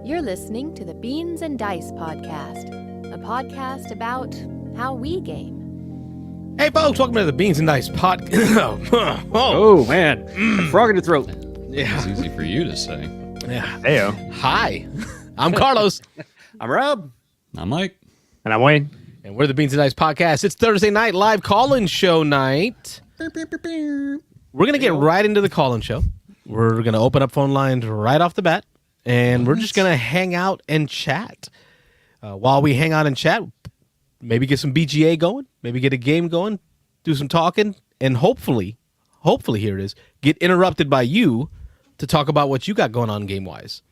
You're listening to the Beans and Dice podcast, a podcast about how we game. Hey, folks, welcome to the Beans and Dice podcast. Oh, man. Frog in your throat. Yeah. It's easy for you to say. Yeah. Heyo. Hi, I'm Carlos. I'm Rob. I'm Mike. And I'm Wayne. And we're the Beans and Dice podcast. It's Thursday night, live call-in show night. We're going to get right into the call-in show. We're going to open up phone lines right off the bat. And we're just going to hang out and chat. While we hang out and chat, maybe get some BGA going, maybe get a game going, do some talking, and hopefully here it is, get interrupted by you to talk about what you got going on game-wise.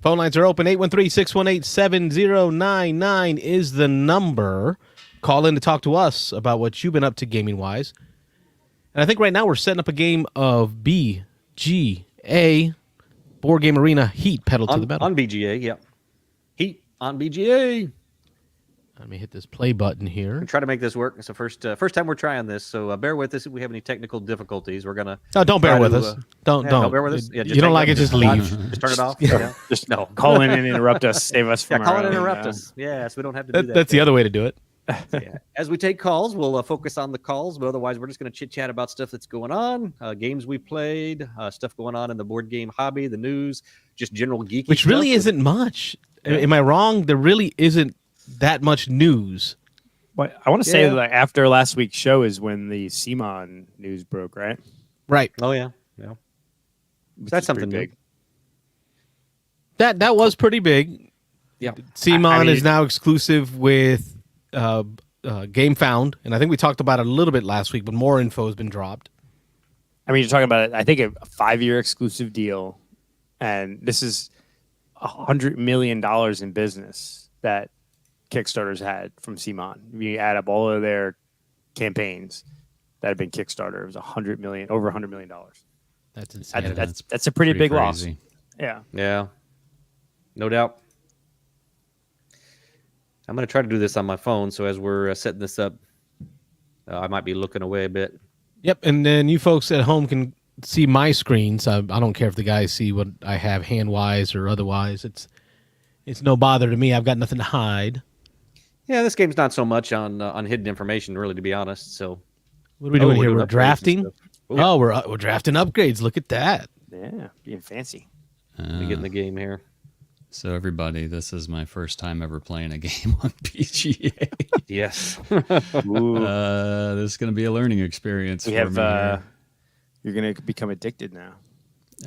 Phone lines are open. 813-618-7099 is the number. Call in to talk to us about what you've been up to gaming-wise. And I think right now we're setting up a game of BGA, Board Game Arena Heat, pedal to the metal. On BGA, yep. Heat on BGA. Let me hit this play button here. Try to make this work. It's the first time we're trying this, so bear with us if we have any technical difficulties. We're gonna. No, don't bear with us. Don't. Bear with us. Yeah, you don't like it, just leave. Just turn it off. Yeah. Just call in and interrupt us. Save us from call in and interrupt us. Yeah, so we don't have to do that. That's the other way to do it. Yeah. As we take calls, we'll focus on the calls, but otherwise we're just going to chit-chat about stuff that's going on, games we played, stuff going on in the board game hobby, the news, just general geeky Which really stuff. isn't much. Yeah. Am I wrong? There really isn't that much news. But I want to say that after last week's show is when the CMON news broke, right? Right. Oh, yeah. That's something big. That was pretty big. Yeah. CMON is now exclusive with GameFound, and I think we talked about it a little bit last week, but more info has been dropped. I mean, you're talking about, I think, a 5-year exclusive deal, and this is $100 million in business that Kickstarter's had from CMON. If you add up all of their campaigns that have been Kickstarter, it was over $100 million. That's insane. That's a pretty big crazy loss. Yeah. Yeah. No doubt. I'm going to try to do this on my phone, so as we're setting this up, I might be looking away a bit. Yep, and then you folks at home can see my screen, so I don't care if the guys see what I have hand-wise or otherwise. It's no bother to me. I've got nothing to hide. Yeah, this game's not so much on hidden information, really, to be honest. So, what are we doing here? doing We're drafting? Oh, we're drafting upgrades. Look at that. Yeah, being fancy. Let me get in the game here. So everybody, this is my first time ever playing a game on PGA. Yes. This is going to be a learning experience. We have. You're going to become addicted now.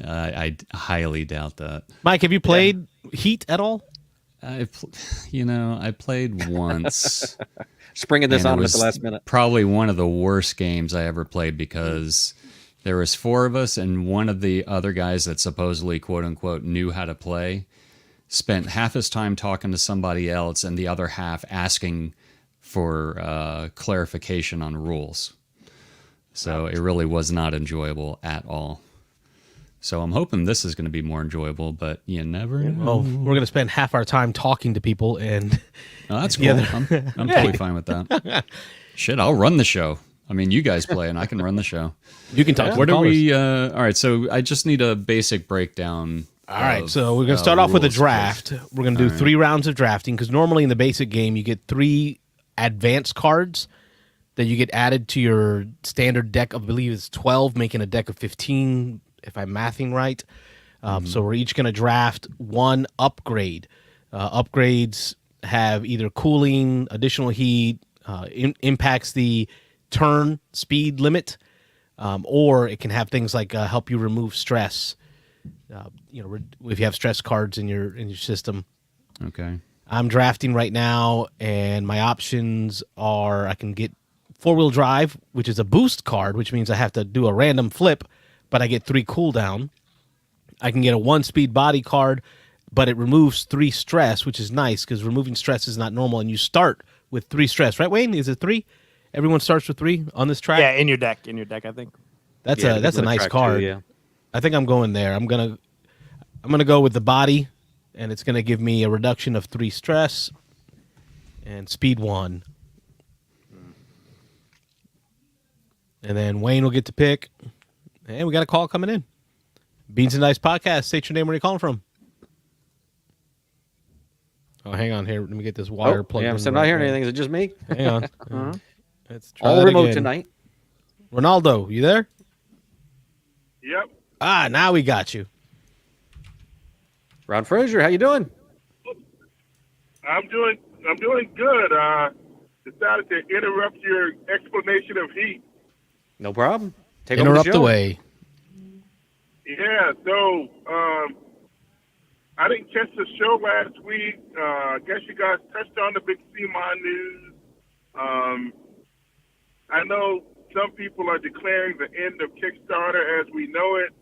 I highly doubt that. Mike, have you played Heat at all? I played once. Springing this and on it at the was last minute. Probably one of the worst games I ever played because there was 4 of us, and one of the other guys that supposedly, quote unquote, knew how to play spent half his time talking to somebody else and the other half asking for clarification on rules. So it really was not enjoyable at all. So I'm hoping this is going to be more enjoyable, but you never know. Well, we're going to spend half our time talking to people, and Oh, that's cool. I'm totally fine with that. Shit, I'll run the show. I mean, you guys play, and I can run the show. you can talk to Where do callers. we... all right, so I just need a basic breakdown. All right, so we're going to start off with a draft. We're going to do 3 rounds of drafting, because normally in the basic game, you get 3 advanced cards that you get added to your standard deck. I believe it's 12, making a deck of 15, if I'm mathing right. So we're each going to draft 1 upgrade. Upgrades have either cooling, additional heat, impacts the turn speed limit, or it can have things like help you remove stress. If you have stress cards in your system. Okay. I'm drafting right now, and my options are I can get 4-wheel drive, which is a boost card, which means I have to do a random flip, but I get 3 cooldown. I can get a 1-speed body card, but it removes 3 stress, which is nice because removing stress is not normal, and you start with 3 stress, right, Wayne? Is it 3? Everyone starts with 3 on this track. Yeah, in your deck, I think. That's a nice card. Too, yeah. I think I'm going there. I'm gonna go with the body, and it's gonna give me a reduction of 3 stress and speed 1. And then Wayne will get to pick. And we got a call coming in. Beans and Dice podcast. State your name. Where you calling from? Oh, hang on here. Let me get this wire plugged in. I'm still not hearing anything. Is it just me? Hang on. Let's try All that remote again. tonight. Ronaldo, you there? Yep. Now we got you. Ron Frazier, how you doing? I'm doing good. Decided to interrupt your explanation of heat. No problem. Take over Interrupt the show. away. Yeah, so I didn't catch the show last week. I guess you guys touched on the big CMON news. I know some people are declaring the end of Kickstarter as we know it.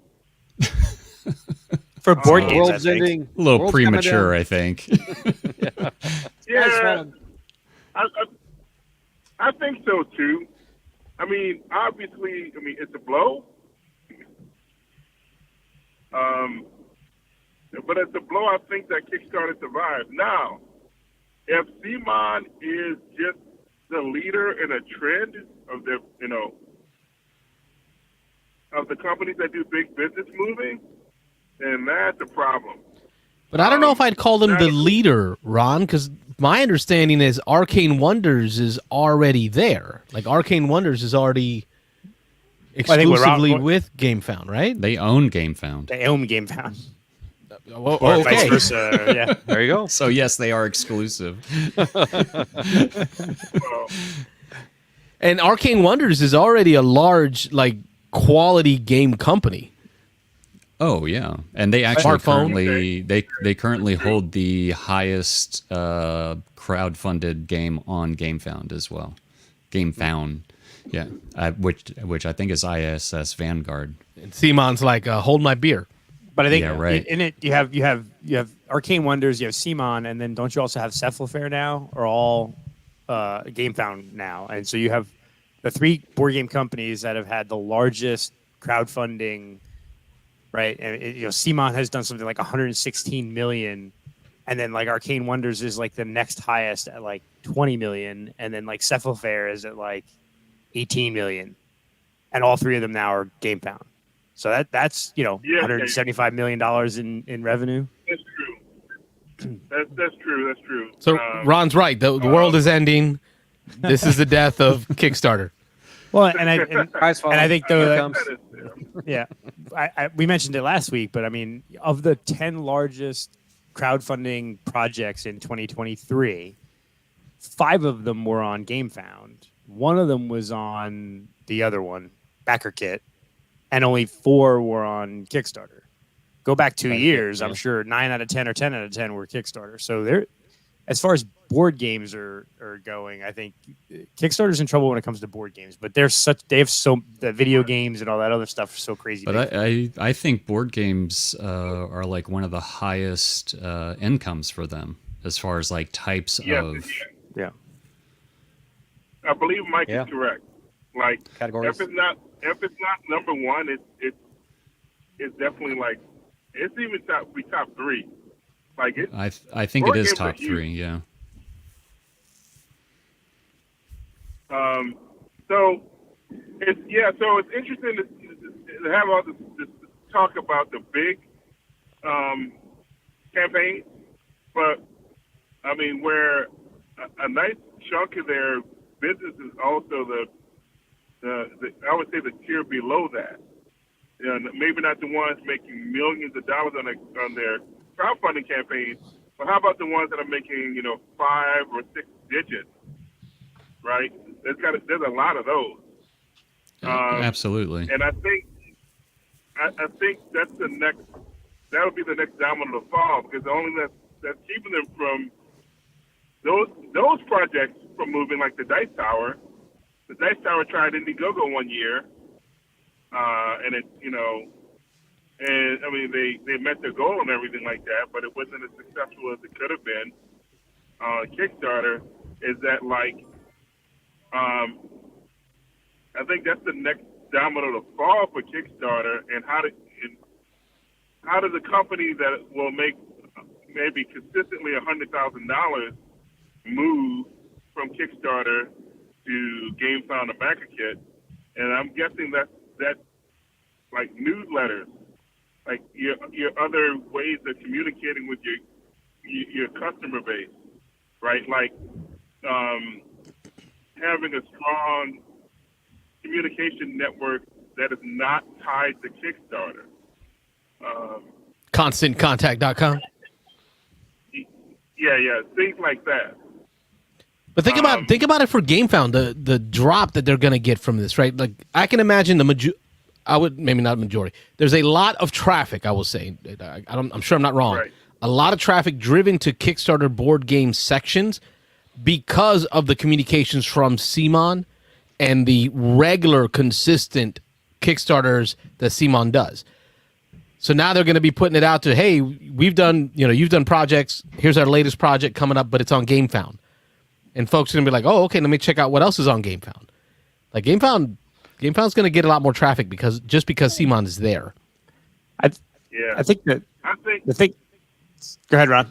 For board games, I World's think. ending. A little World's coming premature, down. I think. Yeah, I think so too. I mean, obviously, it's a blow. But it's a blow, I think, that Kickstarter survived. Now, if CMON is just the leader in a trend of the, of the companies that do big business moving, then that's a problem. But I don't know if I'd call them the leader, Ron, because my understanding is Arcane Wonders is already there. Like Arcane Wonders is already exclusively with GameFound, right? They own GameFound. They own GameFound. Or Or vice okay. versa. Yeah. There you go. So yes, they are exclusive. Well, And Arcane Wonders is already a large, like, quality game company. Oh yeah, and they actually Smartphone. currently hold the highest crowdfunded game on GameFound as well. GameFound, yeah, which I think is ISS Vanguard. And Simon's like, hold my beer. But I think Yeah, right. in it you have Arcane Wonders, you have CMON, and then don't you also have Cephalofair now, or all GameFound now? And so you have the three board game companies that have had the largest crowdfunding, right? And CMON has done something like 116 million, and then like Arcane Wonders is like the next highest at like 20 million, and then like Cephalofair is at like 18 million, and all three of them now are GameFound. So that's $175 million in revenue. that's true. That's true. That's true. So Ron's right. The world is ending. This is the death of Kickstarter. Well, and I think though, Here that- comes. yeah, we mentioned it last week, but I mean, of the 10 largest crowdfunding projects in 2023, 5 of them were on GameFound. One of them was on the other one, BackerKit, and only 4 were on Kickstarter. Go back 2 years, I'm sure 9 out of 10 or 10 out of 10 were Kickstarter. So they're, as far as board games are going, I think Kickstarter's in trouble when it comes to board games. But the video games and all that other stuff are so crazy. But I think board games are like one of the highest incomes for them as far as like types of. Yeah. I believe Mike Yeah. is correct. Like Categories. if it's not number one, it's definitely like it's even top 3. Like it. I think it Board is games are top huge. 3. Yeah. So it's interesting to have all this talk about the big campaigns, but I mean where a nice chunk of their business is also the I would say the tier below that. Maybe not the ones making millions of dollars on their crowdfunding campaigns, but how about the ones that are making 5 or 6 digits, right? There's a lot of those. Absolutely. And I think that's that'll be the next domino to fall, because the only thing that's keeping them from those projects from moving, like the Dice Tower. The Dice Tower tried Indiegogo one year, and it and I mean they met their goal and everything like that, but it wasn't as successful as it could have been. Kickstarter is that like I think that's the next domino to fall for Kickstarter, and how does a company that will make maybe consistently $100,000 move from Kickstarter to GameFound or BackerKit? And I'm guessing that like newsletters, like your other ways of communicating with your customer base, right? Like having a strong communication network that is not tied to Kickstarter. ConstantContact.com. Yeah, things like that. But think about it for GameFound, the drop that they're going to get from this, right? Like I can imagine I would maybe not majority. There's a lot of traffic. I will say, I'm sure I'm not wrong. Right. A lot of traffic driven to Kickstarter board game sections because of the communications from CMON and the regular, consistent Kickstarters that CMON does. So now they're going to be putting it out to, hey, you've done projects. Here's our latest project coming up, but it's on GameFound. And folks are going to be like, oh, okay, let me check out what else is on GameFound. Like GameFound's going to get a lot more traffic because CMON is there. I think the thing. Go ahead, Ron.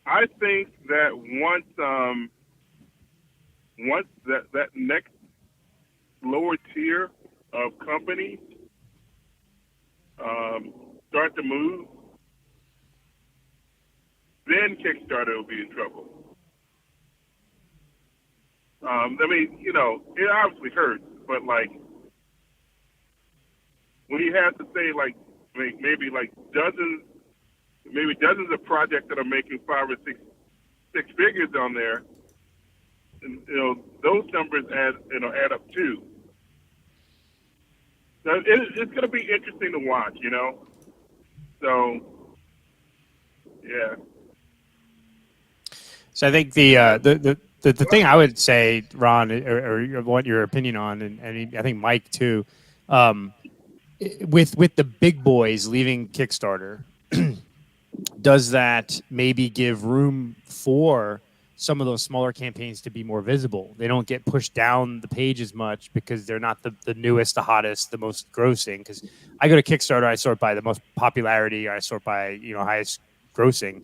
I think that once that next lower tier of companies start to move, then Kickstarter will be in trouble. I mean, it obviously hurts, but like when you have to say like maybe dozens of projects that are making 5 or 6 figures on there, and those numbers add up too. So it's going to be interesting to watch, So yeah. So I think the thing I would say, Ron, or what your opinion on, and I think Mike too, with the big boys leaving Kickstarter, does that maybe give room for some of those smaller campaigns to be more visible? They don't get pushed down the page as much because they're not the newest, the hottest, the most grossing. Because I go to Kickstarter, I sort by the most popularity, I sort by highest grossing.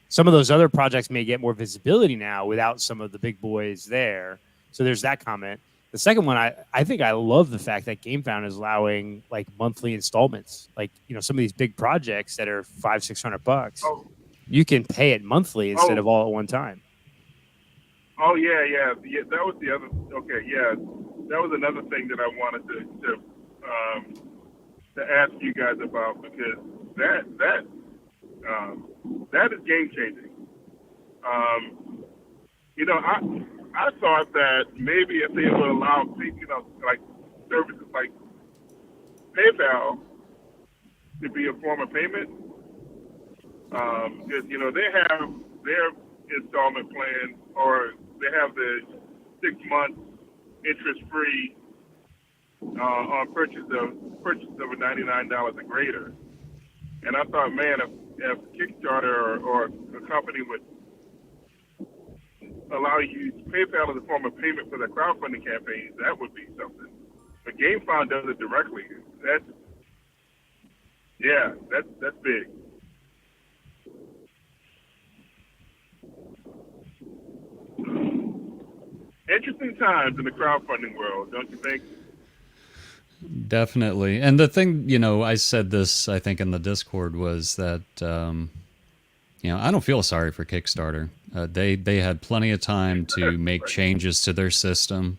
Some of those other projects may get more visibility now without some of the big boys there. So there's that comment. The second one, I think I love the fact that GameFound is allowing like monthly installments. Like, some of these big projects that are $500-$600, you can pay it monthly instead of all at one time. Oh yeah. That was the other. Okay, yeah, that was another thing that I wanted to ask you guys about, because that is game changing. I thought that maybe if they would allow, like services like PayPal to be a form of payment, because they have their installment plan, or they have the 6 months interest free on purchase of $99 or greater. And I thought, man, if Kickstarter or a company would allow you to use PayPal as a form of payment for their crowdfunding campaigns, that would be something. But GameFound does it directly. That's big. Interesting times in the crowdfunding world, don't you think? Definitely. And the thing, I said this, I think, in the Discord, was that, I don't feel sorry for Kickstarter. They had plenty of time to make changes to their system,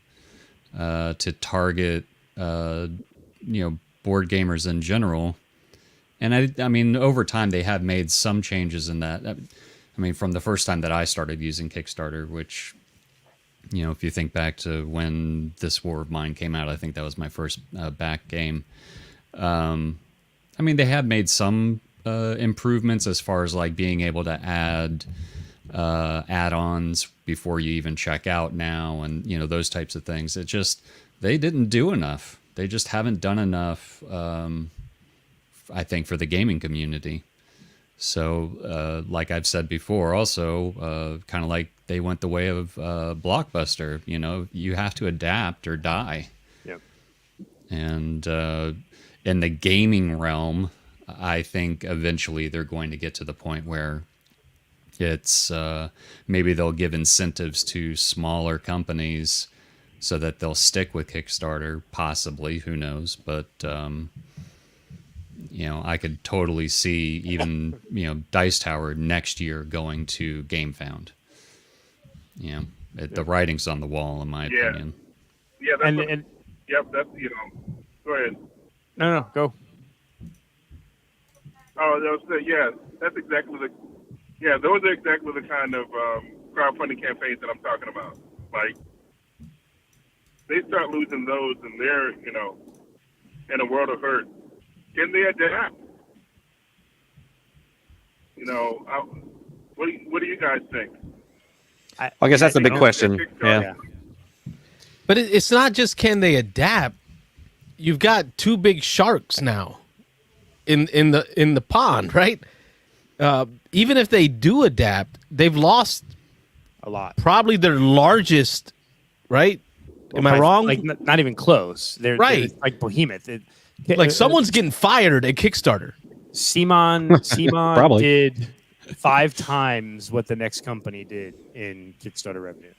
to target, board gamers in general. And I mean, over time, they have made some changes in that. I mean, from the first time that I started using Kickstarter, which, if you think back to when This War of Mine came out, I think that was my first back game. I mean, they have made some improvements as far as like being able to add add-ons before you even check out now, and those types of things. It just, they didn't do enough. They just haven't done enough, I think, for the gaming community. So like I've said before, also kind of like they went the way of Blockbuster. You have to adapt or die. Yep. And in the gaming realm, I think eventually they're going to get to the point where it's maybe they'll give incentives to smaller companies so that they'll stick with Kickstarter, possibly, who knows. But I could totally see even Dice Tower next year going to GameFound. The writing's on the wall, in my opinion. Yeah, that's And yep, that's Go ahead. no, go. Oh, that's exactly those are exactly the kind of crowdfunding campaigns that I'm talking about. Like, they start losing those, and they're in a world of hurt. Can they adapt? What do you guys think? I guess that's the big question. Yeah. But it's not just can they adapt. You've got two big sharks now in the pond, right? Even if they do adapt, they've lost A lot. probably their largest, right? Am I wrong? Like not even close. They're Right. like behemoth. Like someone's getting fired at Kickstarter. Simon Probably. did 5 times what the next company did in Kickstarter revenue.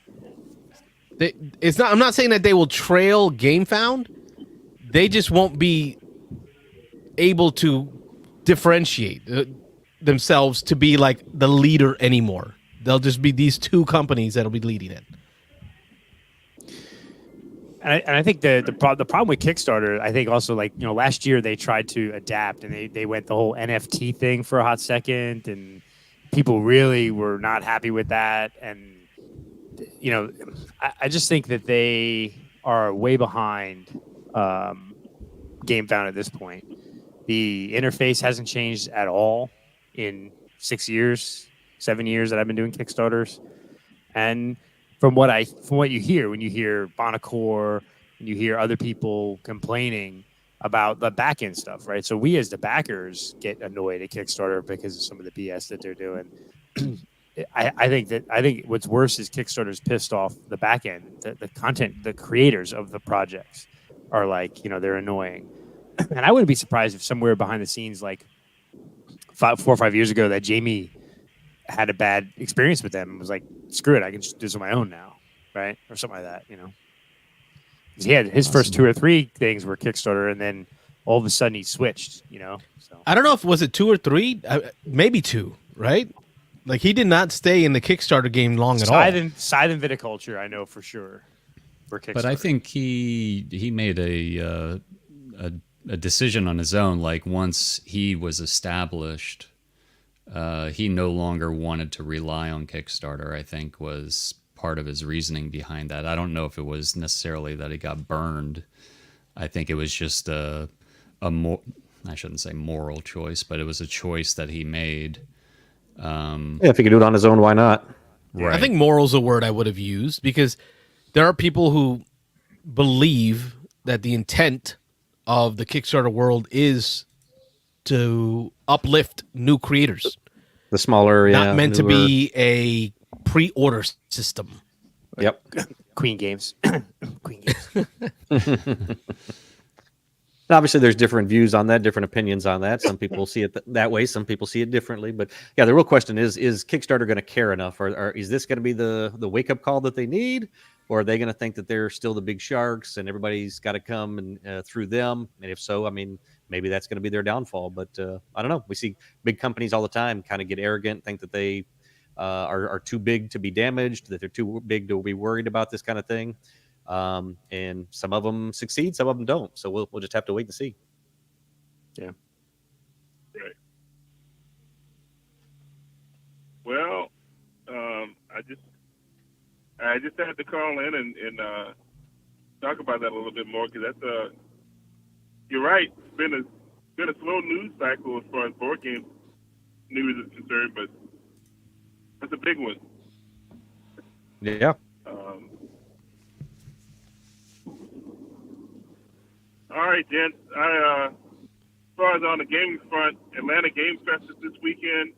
I'm not saying that they will trail GameFound. They just won't be able to differentiate themselves to be like the leader anymore. They'll just be these two companies that'll be leading it. And I think the problem with Kickstarter, I think also last year they tried to adapt and they went the whole NFT thing for a hot second, and people really were not happy with that. And I just think that they are way behind GameFound at this point. The interface hasn't changed at all in 6 years, 7 years that I've been doing Kickstarters, and from what you hear when you hear Bonacore and you hear other people complaining about the back end stuff, right? So we as the backers get annoyed at Kickstarter because of some of the BS that they're doing. I think what's worse is Kickstarter's pissed off the back end, the content, the creators of the projects are they're annoying. And I wouldn't be surprised if somewhere behind the scenes, 4 or 5 years ago, that Jamie had a bad experience with them and was like, screw it, I can just do this on my own now, right? Or something like that, 'Cause he had his first 2 or 3 things were Kickstarter, and then all of a sudden he switched, So I don't know if was it 2 or 3, maybe 2, right? Like he did not stay in the Kickstarter game long at all. Scythe and Viticulture, I know for sure. For Kickstarter. But I think he made a decision on his own. Like once he was established, he no longer wanted to rely on Kickstarter, I think was part of his reasoning behind that. I don't know if it was necessarily that he got burned. I think it was just I shouldn't say moral choice, but it was a choice that he made. If he could do it on his own, why not? Right. I think moral's a word I would have used because there are people who believe that the intent of the Kickstarter world is to uplift new creators. The smaller, Not meant to be a pre-order system. Yep. Queen Games. Queen Games. Obviously, there's different views on that, different opinions on that. Some people see it that way. Some people see it differently. But yeah, the real question is Kickstarter going to care enough? Or is this going to be the wake-up call that they need? Or are they going to think that they're still the big sharks and everybody's got to come and through them? And if so, I mean, maybe that's going to be their downfall. But I don't know. We see big companies all the time kind of get arrogant, think that they are too big to be damaged, that they're too big to be worried about this kind of thing. And some of them succeed, some of them don't. So we'll just have to wait and see. Yeah. Right. Well, I just had to call in and talk about that a little bit more because that's you're right. It's been a slow news cycle as far as board game news is concerned, but that's a big one. Yeah. All right, gents. As far as on the gaming front, Atlanta Game Fest is this weekend.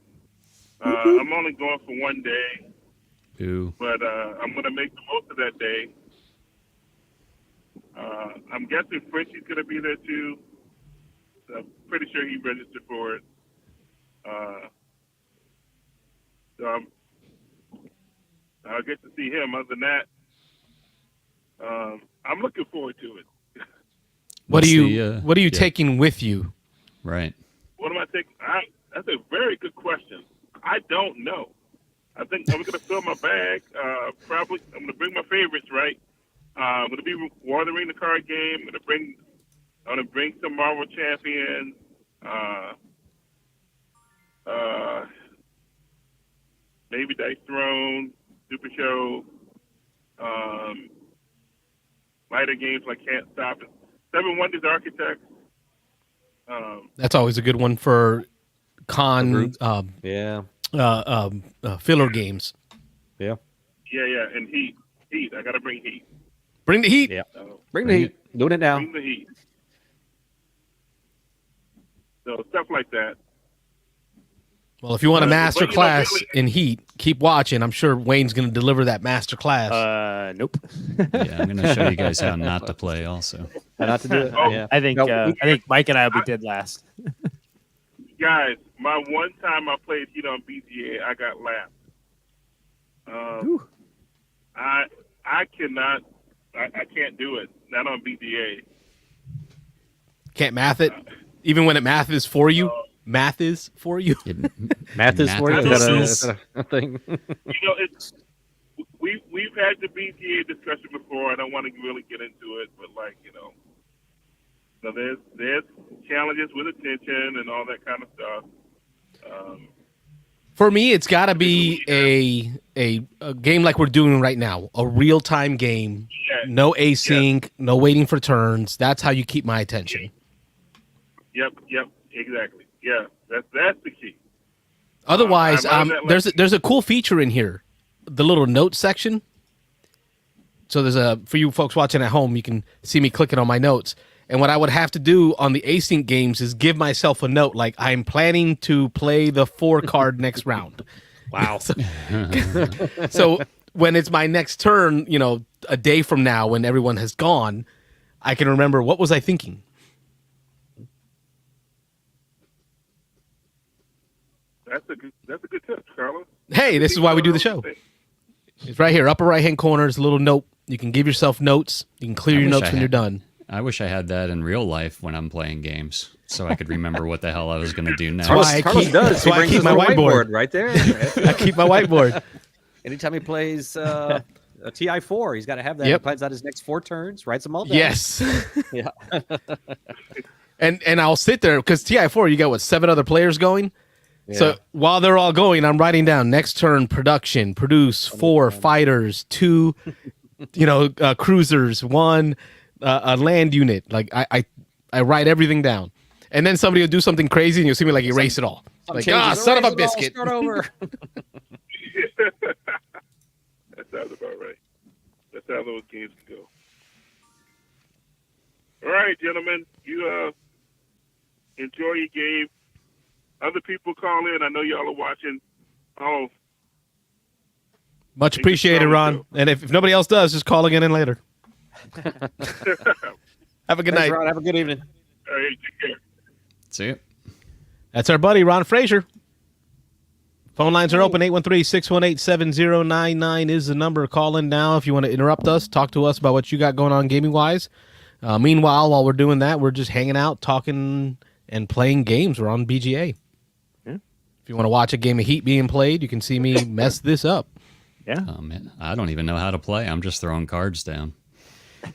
I'm only going for one day, but I'm going to make the most of that day. I'm guessing Frenchie's going to be there too. I'm pretty sure he registered for it. So I'll get to see him. Other than that, I'm looking forward to it. What are you taking with you? Right. That's a very good question. I don't know. I think I'm going to fill my bag. Probably, I'm going to bring my favorites. Right. I'm going to be War of the Ring, the card game. I'm going to bring some Marvel Champions. Maybe Dice Throne, Super Show. Lighter games like Can't Stop It. Seven Wonders Architects. That's always a good one for con filler games. Yeah. Yeah, and Heat. I gotta bring Heat. Bring the heat. Yeah. Bring the heat. Doing it now. Bring the Heat. So stuff like that. Well, if you want a master But, class really- in Heat, keep watching. I'm sure Wayne's going to deliver that master class. Nope. Yeah, I'm going to show you guys how not to play also. How not to do it. Oh. Yeah. I think No, I think Mike and I will be dead last. Guys, my one time I played Heat on BGA, I got lapped. I cannot. I can't do it. Not on BGA. Can't math it? Even when math is for you? Math is for you? Math is for you. Is that a thing? It's we've had the BGA discussion before. I don't want to really get into it, but so there's challenges with attention and all that kind of stuff. For me, it's got to be a game like we're doing right now, a real-time game, no async, no waiting for turns. That's how you keep my attention. Yep, exactly. Yeah, that's the key. Otherwise, I learned that there's a cool feature in here, the little notes section. So for you folks watching at home, you can see me clicking on my notes. And what I would have to do on the async games is give myself a note, like I'm planning to play the 4-card next round. Wow. So when it's my next turn, a day from now when everyone has gone, I can remember what was I thinking. That's a good tip, Carlos. Hey, this is why we do the show. It's right here, upper right-hand corner is a little note. You can give yourself notes. You can clear your notes when you're done. I wish I had that in real life when I'm playing games, so I could remember what the hell I was going to do next. Carlos does. He brings keep his my little whiteboard right there. I keep my whiteboard. Anytime he plays a TI4, he's got to have that. Yep. He plans out his next 4 turns, writes them all down. Yes. Yeah. And I'll sit there because TI4, you got 7 other players going. Yeah. So while they're all going, I'm writing down next turn production, produce 4 fighters, 2, cruisers, 1 a land unit. Like I write everything down, and then somebody will do something crazy, and you'll see me erase it all. Like son of a biscuit. Start over. That sounds about right. That's how those games can go. All right, gentlemen, you enjoy your game. Other people call in. I know y'all are watching. Oh, Much appreciated, Ron. And if nobody else does, just call again in later. Have a good night. Ron. Have a good evening. all right, take care. See it. That's our buddy, Ron Frazier. Phone lines are open. 813-618-7099 is the number. Call in now if you want to interrupt us. Talk to us about what you got going on gaming-wise. Meanwhile, while we're doing that, we're just hanging out, talking, and playing games. We're on BGA. Yeah. If you want to watch a game of Heat being played, you can see me mess this up. Yeah. Oh man, I don't even know how to play. I'm just throwing cards down.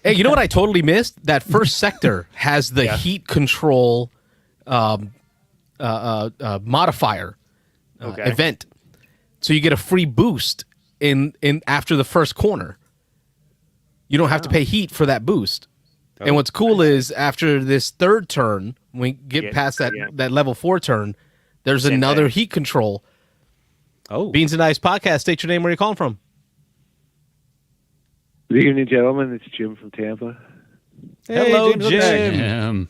Hey, you know what I totally missed? That first sector has the heat control modifier event, so you get a free boost in after the first corner. You don't have to pay heat for that boost. And what's cool is after this third turn, when we get past that level 4 turn, there's another heat control. Oh, Beans and Ice Podcast. State your name. Where you calling from? Good evening, gentlemen. It's Jim from Tampa. Hello, James, Jim.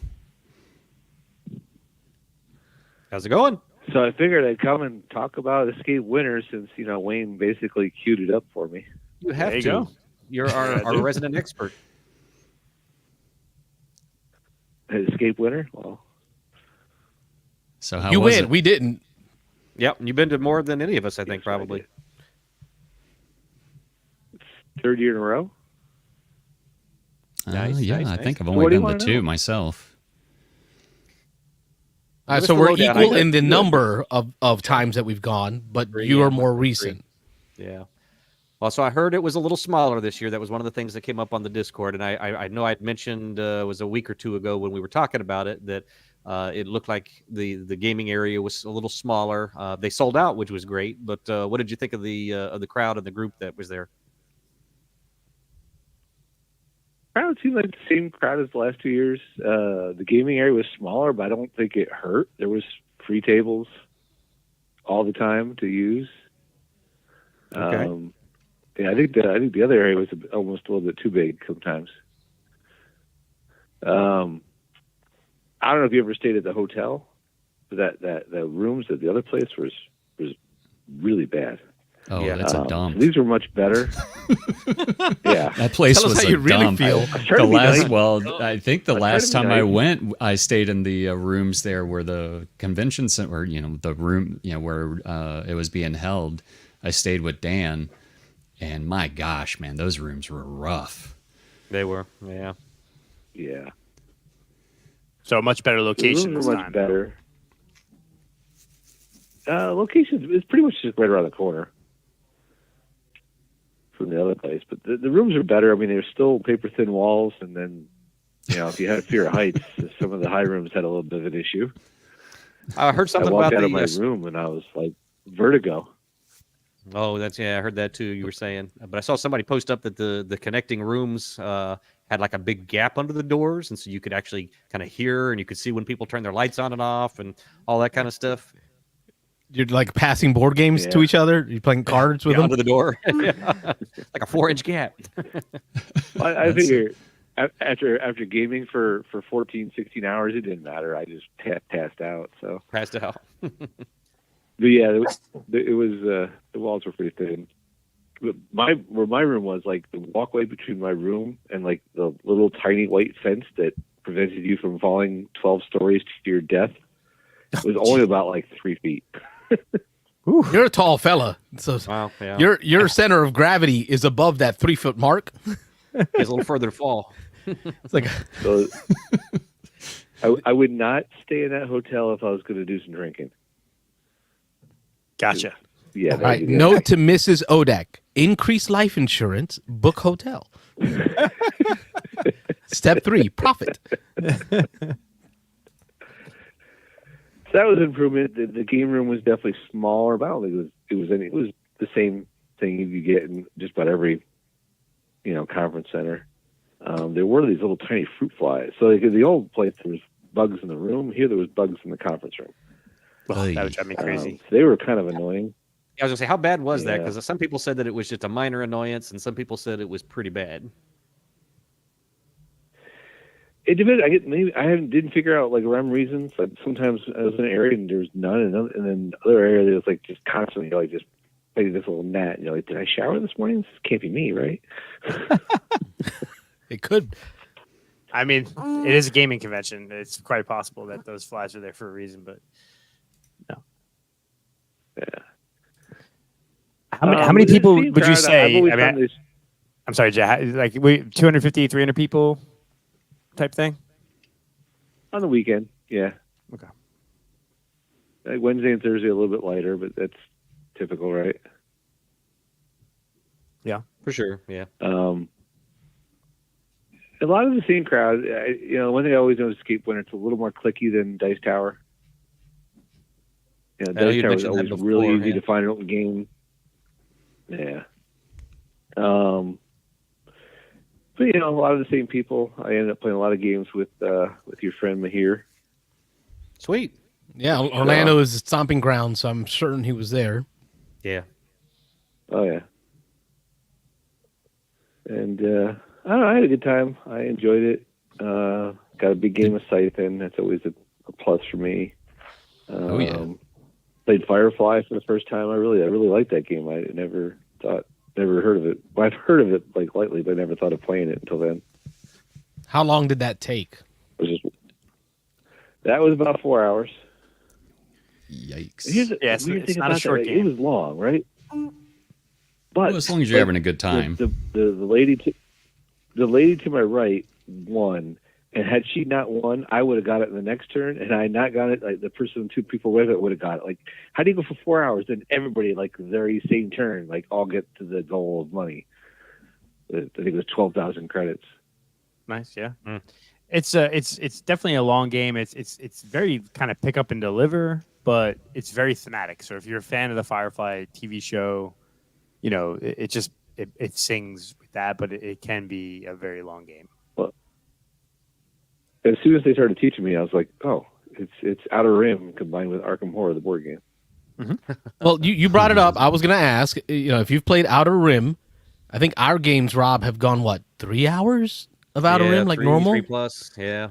how's it going? So I figured I'd come and talk about Escape Winter since, Wayne basically queued it up for me. You have There you to. go. You're our resident expert. Escape Winter? Well, So how You was win. it? We didn't. Yep, you've been to more than any of us, I think, probably. third year in a row? Nice, yeah, nice, I nice. think I've So only what do you been wanna to 2 know? myself. So we're lowdown. equal in the number of times that we've gone, but you are more recent. Yeah. Well, so I heard it was a little smaller this year. That was one of the things that came up on the Discord, and I know I'd mentioned it was a week or two ago when we were talking about it that it looked like the gaming area was a little smaller. They sold out, which was great. But what did you think of the crowd and the group that was there? Crowd seemed like the same crowd as the last 2 years. The gaming area was smaller, but I don't think it hurt. There was free tables all the time to use. Okay. Yeah, I think the other area was almost a little bit too big sometimes. I don't know if you ever stayed at the hotel, but the rooms at the other place was really bad. Oh, Yeah. that's a dump. These were much better. Yeah. That place Tell us was how a you really dump. feel. I think the last time I went, I stayed in the rooms there where the convention center, the room, where it was being held. I stayed with Dan, and my gosh, man, those rooms were rough. They were, yeah. Yeah. So a much better location The this rooms were time. much better. Location is pretty much just right around the corner from the other place, but the rooms are better. I mean, there's still paper thin walls, and then if you had a fear of heights, some of the high rooms had a little bit of an issue. I heard something I walked about out of my room and I was like vertigo. Oh, I heard that too. You were saying, but I saw somebody post up that the connecting rooms had like a big gap under the doors, and so you could actually kind of hear and you could see when people turn their lights on and off and all that kind of stuff. You're like passing board games to each other. You're playing cards with them under the door, like a 4-inch gap. I figure after gaming for 14, 16 hours, it didn't matter. I just passed out. So Passed out. But yeah, it was the walls were pretty thin. But where my room was, like the walkway between my room and like the little tiny white fence that prevented you from falling 12 stories to your death was only about like 3 feet. You're a tall fella, so Wow, yeah. your center of gravity is above that 3-foot mark. He's a little further to fall. It's like So I would not stay in that hotel if I was going to do some drinking. Gotcha. Yeah. all right. Note to Mrs. Odak: increase life insurance, book hotel. Step 3: profit. So that was an improvement. The game room was definitely smaller, but I don't think it was the same thing you get in just about every, conference center. There were these little tiny fruit flies. So like, in the old place, there was bugs in the room. Here, there was bugs in the conference room. Well, that would drive me crazy. So they were kind of annoying. I was gonna say, how bad was that? Yeah. Because some people said that it was just a minor annoyance, and some people said it was pretty bad. It depends. Didn't figure out like rhyme reasons. Like sometimes I was in an area and there was none, and then other area there was like just constantly like just like this little gnat. And you're like, did I shower this morning? This can't be me, right? It could. I mean, it is a gaming convention. It's quite possible that those flies are there for a reason, but no. Yeah. How many people It seemed would you crowded. say? I've always I mean, found this- I'm sorry, Jay. Like 250, 300 people type thing? on the weekend, yeah. Okay. Like Wednesday and Thursday a little bit lighter, but that's typical, right? Yeah. For sure, yeah. A lot of the same crowd. One thing I always notice Escape when it's a little more clicky than Dice Tower. I know Dice you Tower is mentioned that always really before, easy yeah. to find an open game. Yeah. But a lot of the same people. I ended up playing a lot of games with your friend Mahir. Sweet. Yeah, Orlando is a stomping ground, so I'm certain he was there. Yeah. Oh yeah. And I don't know, I had a good time. I enjoyed it. Got a big game of Scythe in. That's always a plus for me. Oh yeah. Played Firefly for the first time. I really liked that game. I never heard of it. Well, I've heard of it like lightly, but I never thought of playing it until then. How long did that take? That was about 4 hours. Yikes. Here's the Yeah, it's weird thing not a about short that. game. It was long, right? But Well, as long as you're having a good time. the lady to my right won, And had she not won, I would have got it in the next turn. And I had not got it, like the person, two people with it would have got it. Like, how do you go for 4 hours? Then everybody, like the very same turn, like all get to the goal of money. I think it was 12,000 credits. Nice, yeah. It's definitely a long game. It's very kind of pick up and deliver, but it's very thematic. So if you're a fan of the Firefly TV show, you know, it sings with that, but it can be a very long game. Well, as soon as they started teaching me, I was like, oh, it's Outer Rim combined with Arkham Horror, the board game. Mm-hmm. Well, you brought it up. I was going to ask, if you've played Outer Rim, I think our games, Rob, have gone, 3 hours of Outer Rim, like normal? 3+, yeah.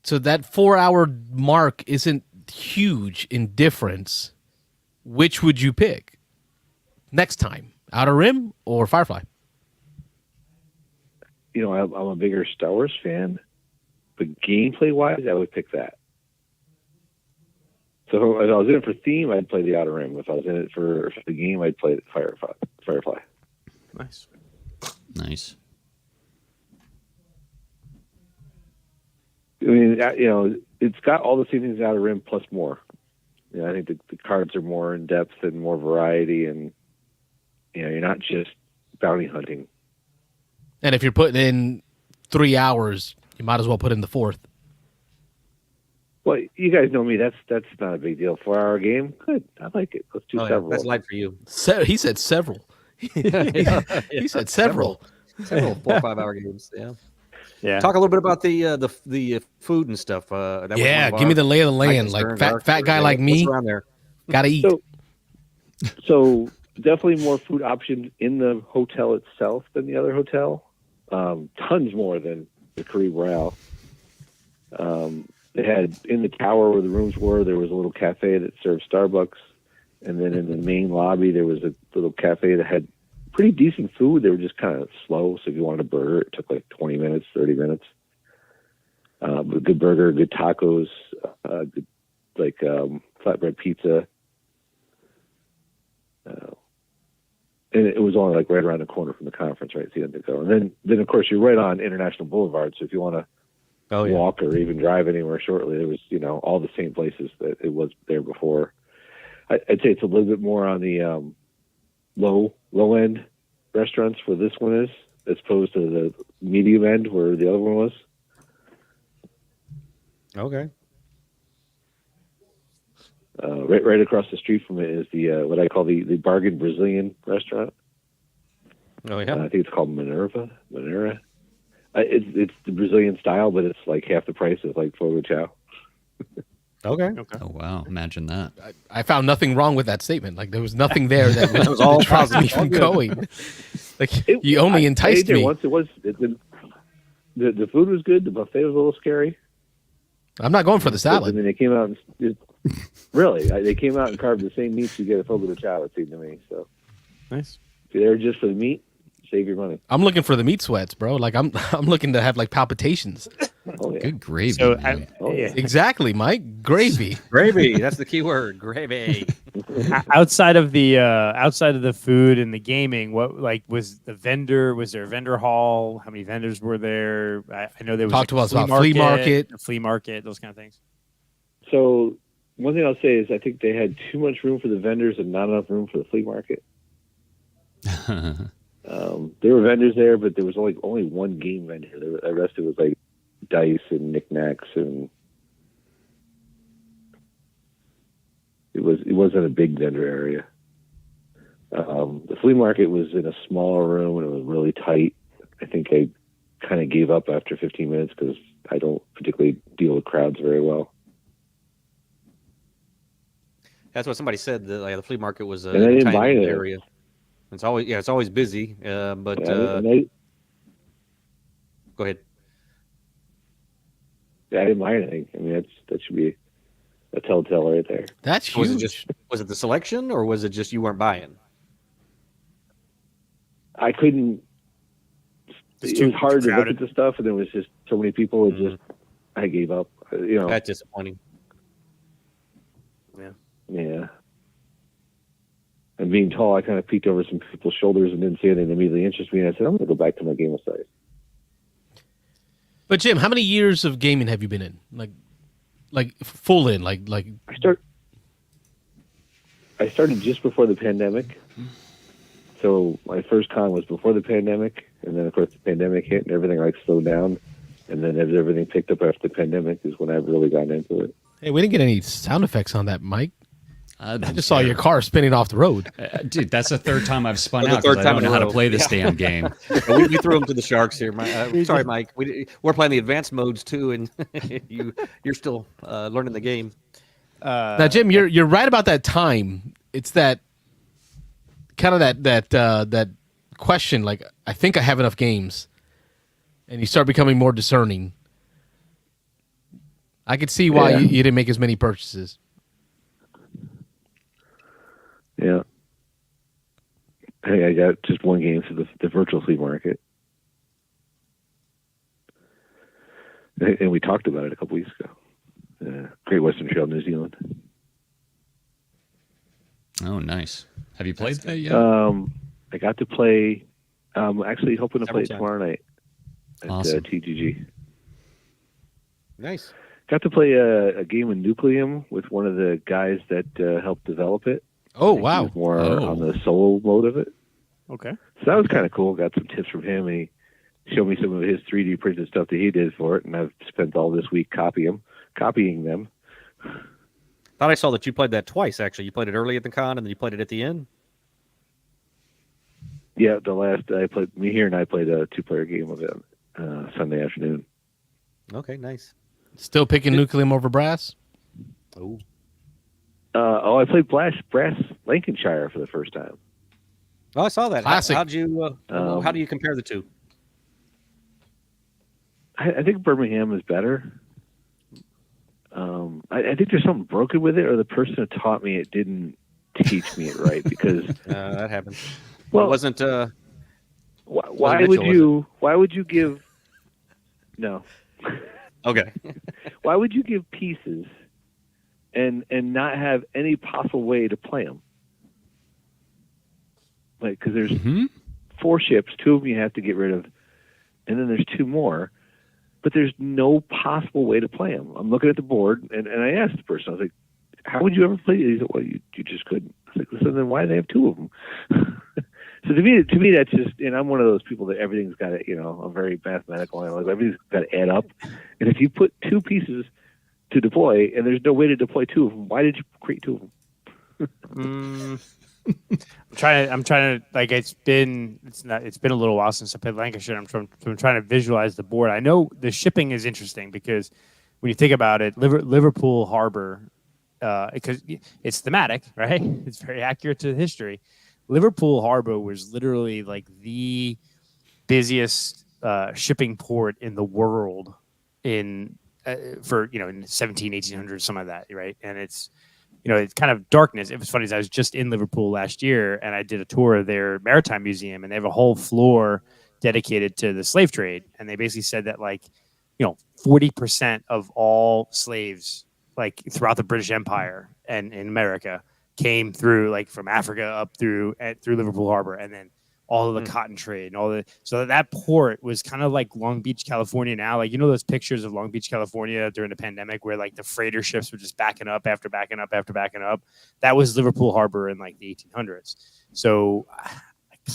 So that 4 hour mark isn't huge in difference. Which would you pick next time? Outer Rim or Firefly? I'm a bigger Star Wars fan, but gameplay-wise, I would pick that. So if I was in it for theme, I'd play the Outer Rim. If I was in it for the game, I'd play Firefly. Nice. I mean, it's got all the same things Outer Rim plus more. I think the cards are more in depth and more variety, and you're not just bounty hunting. And if you're putting in 3 hours, you might as well put in the fourth. Well, you guys know me. That's not a big deal. 4 hour game, good. I like it. Let's do several. That's light for you. He said several. He said several. Several 4 or 5 hour games. Yeah. Yeah. Talk a little bit about the food and stuff. Give me the lay of the land. Like fat guy like me, around there. Gotta eat. So definitely more food options in the hotel itself than the other hotel. Tons more than the Caribe Royale. They had in the tower where the rooms were, there was a little cafe that served Starbucks. And then in the main lobby, there was a little cafe that had pretty decent food. They were just kind of slow. So if you wanted a burger, it took like 20 minutes, 30 minutes. But a good burger, good tacos, good, flatbread pizza. And it was only right around the corner from the conference, right? So you had to go. And then of course, you're right on International Boulevard. So if you want to walk or even drive anywhere shortly, there was, all the same places that it was there before. I'd say it's a little bit more on the low end restaurants where this one is, as opposed to the medium end where the other one was. Okay. Right across the street from it is the what I call the bargain Brazilian restaurant. Oh yeah. I think it's called Minerva. It's the Brazilian style, but it's like half the price of like Fogo Chao. Okay. Oh wow! Imagine that. I found nothing wrong with that statement. Like there was nothing there that was all dropped me from going. You only enticed me. Once the food was good. The buffet was a little scary. I'm not going for the salad. And then they came out and they came out and carved the same meats you get at Fogo de Chao. It seemed to me. So Nice. If you're there just for the meat, save your money. I'm looking for the meat sweats, bro. Like I'm looking to have palpitations. Oh yeah. Good gravy. So man. Exactly, Mike. Gravy. Gravy. That's the key word. Gravy. outside of the food and the gaming, what was the vendor? Was there a vendor hall? How many vendors were there? I know there was Talk to us about flea market, those kind of things. So one thing I'll say is I think they had too much room for the vendors and not enough room for the flea market. There were vendors there, but there was only one game vendor. The rest of it was like dice and knickknacks, and it wasn't a big vendor area. The flea market was in a smaller room and it was really tight. I think I kind of gave up after 15 minutes because I don't particularly deal with crowds very well. That's what somebody said. The flea market was a And I didn't buy tiny it. area. It's always busy. But Yeah, go ahead. I didn't buy anything. I mean, that should be a telltale right there. That's huge. Was it the selection or was it just you weren't buying? I couldn't. It was hard to look at the stuff, and there was just so many people. I gave up. That's disappointing. Yeah. And being tall, I kind of peeked over some people's shoulders and didn't see anything that immediately interested me. And I said, I'm going to go back to my game of sight. But Jim, how many years of gaming have you been in? Like full in, like. I started just before the pandemic. So my first con was before the pandemic, and then of course the pandemic hit and everything like slowed down, and then as everything picked up after the pandemic is when I really got into it. Hey, we didn't get any sound effects on that, Mike. I just saw your car spinning off the road. Dude, that's the third time I've spun The out third because I time don't in know a how to row. play this damn game. we threw them to the sharks here. Sorry, Mike. We're playing the advanced modes too, and you're still learning the game. Now, Jim, you're right about that time. It's that kind of that question. Like, I think I have enough games, and you start becoming more discerning. I could see why you didn't make as many purchases. Yeah. Hey, I got just one game for the virtual flea market. And we talked about it a couple weeks ago. Great Western Trail, New Zealand. Oh, nice. Have you played that yet? I got to play. I'm actually hoping to play it Several times. tomorrow night at Awesome. TGG. Nice. Got to play a game in Nucleum with one of the guys that helped develop it. Oh, He wow. was more on the solo mode of it. Okay. So that was kind of cool. Got some tips from him. And he showed me some of his 3D printed stuff that he did for it, and I've spent all this week copying them. Thought I saw that you played that twice. Actually, you played it early at the con, and then you played it at the end. Yeah, Mihir and I played a 2-player game of it Sunday afternoon. Okay, nice. Still picking Nucleum over Brass? Oh, I played Brass Lancashire for the first time. oh, I saw that. Classic. How do you compare the two? I think Birmingham is better. I think there's something broken with it, or the person who taught me it didn't teach me it right. Because That happened. well, It wasn't. why Mitchell, would was you? Why would you give? No. Okay. Why would you give pieces and not have any possible way to play them? Like, because there's 4 ships, 2 of them you have to get rid of, and then there's 2 more, but there's no possible way to play them. I'm looking at the board, and I asked the person, I was like, how would you ever play these? He said, well, you just couldn't. I was like, so then why do they have 2 of them? So to me, that's just, and I'm one of those people that everything's got to, I'm very mathematical. Everything's got to add up. And if you put 2 pieces to deploy, and there's no way to deploy 2 of them, why did you create 2 of them? I'm trying to like it's been a little while since I played Lancashire. I'm trying to visualize the board. I know the shipping is interesting because when you think about it, Liverpool Harbor, because it's thematic, right? It's very accurate to history. Liverpool Harbor was literally like the busiest shipping port in the world in 17, 1800, some of that, right? And it's kind of darkness. It was funny, I was just in Liverpool last year and I did a tour of their maritime museum, and they have a whole floor dedicated to the slave trade. And they basically said that 40% of all slaves throughout the British Empire and in America came through from Africa up through Liverpool Harbor, and then all of the cotton trade and so that port was kind of like Long Beach, California now. Those pictures of Long Beach, California during the pandemic where the freighter ships were just backing up after backing up after backing up. That was Liverpool Harbor in the 1800s. So I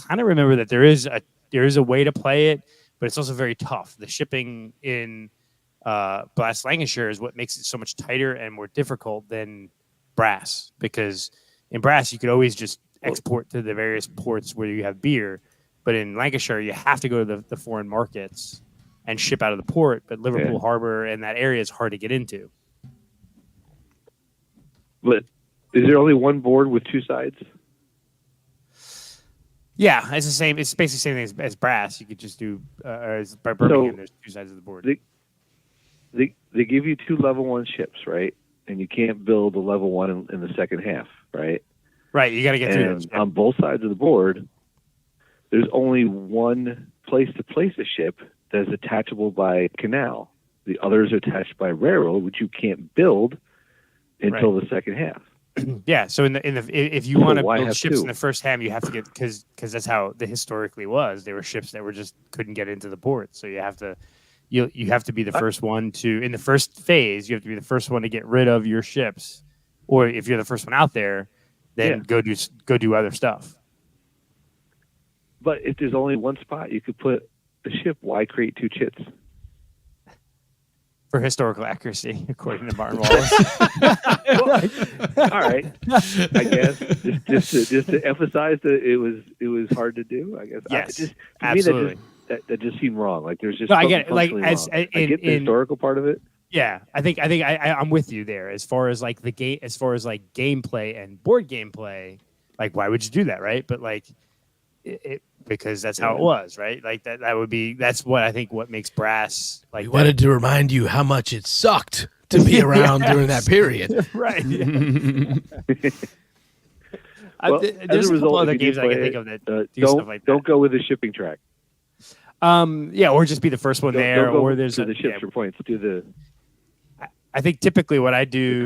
kind of remember that there is a way to play it, but it's also very tough. The shipping in Brass Lancashire is what makes it so much tighter and more difficult than Brass, because in Brass you could always just export to the various ports where you have beer, but in Lancashire you have to go to the foreign markets and ship out of the port. But Liverpool Harbor and that area is hard to get into. But is there only one board with 2 sides? Yeah, it's the same. It's basically the same thing as Brass. You could just do by Birmingham. There's 2 sides of the board. They give you 2 level 1 ships, right? And you can't build a level 1 in the second half, right? Right, you got to get through those. On both sides of the board, there's only one place to place a ship that is attachable by canal. The others are attached by railroad, which you can't build until the second half. Yeah, so if you want to why build have ships 2? in the first half, you have to get because that's how the historically was. They were ships that were just couldn't get into the port, so you have to you have to be the first one to, in the first phase, you have to be the first one to get rid of your ships, or if you're the first one out there, then go do other stuff. But if there's only one spot you could put the ship, why create 2 chits? For historical accuracy, according to Martin Wallace. All right, I guess just to emphasize that it was hard to do. I guess. Yes, absolutely. That just seemed wrong. Like there's just I get it. Like I get the historical part of it. Yeah, I think I'm with you there. As far as like the game, as far as like gameplay and board gameplay, like why would you do that, right? But like it because that's how it was, right? Like that's what I think what makes Brass like. We wanted to remind you how much it sucked to be around during that period. Right. Well, there's a couple other games I can think of that do stuff like that. Don't go with the shipping track. Or just be the first one there, don't go or there's the ships for points. Do the. I think typically what I do,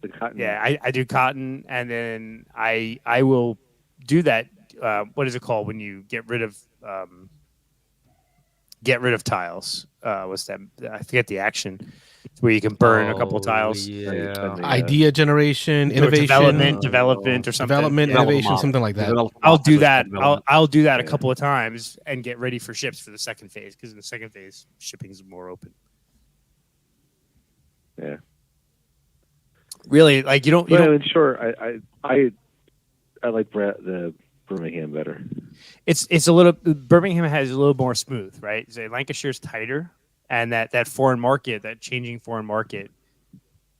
the cotton. Yeah, I do cotton, and then I will do that. What is it called when you get rid of tiles? What's that? I forget the action. It's where you can burn a couple of tiles. Yeah. Idea generation, innovation, development, or something. Development, innovation, something like that. I'll do that. I'll do that a couple of times and get ready for ships for the second phase, because in the second phase, shipping is more open. Yeah. Really, like you don't. Sure. I like the Birmingham better. It's a little. Birmingham has a little more smooth, right? So Lancashire's tighter, and that foreign market, that changing foreign market,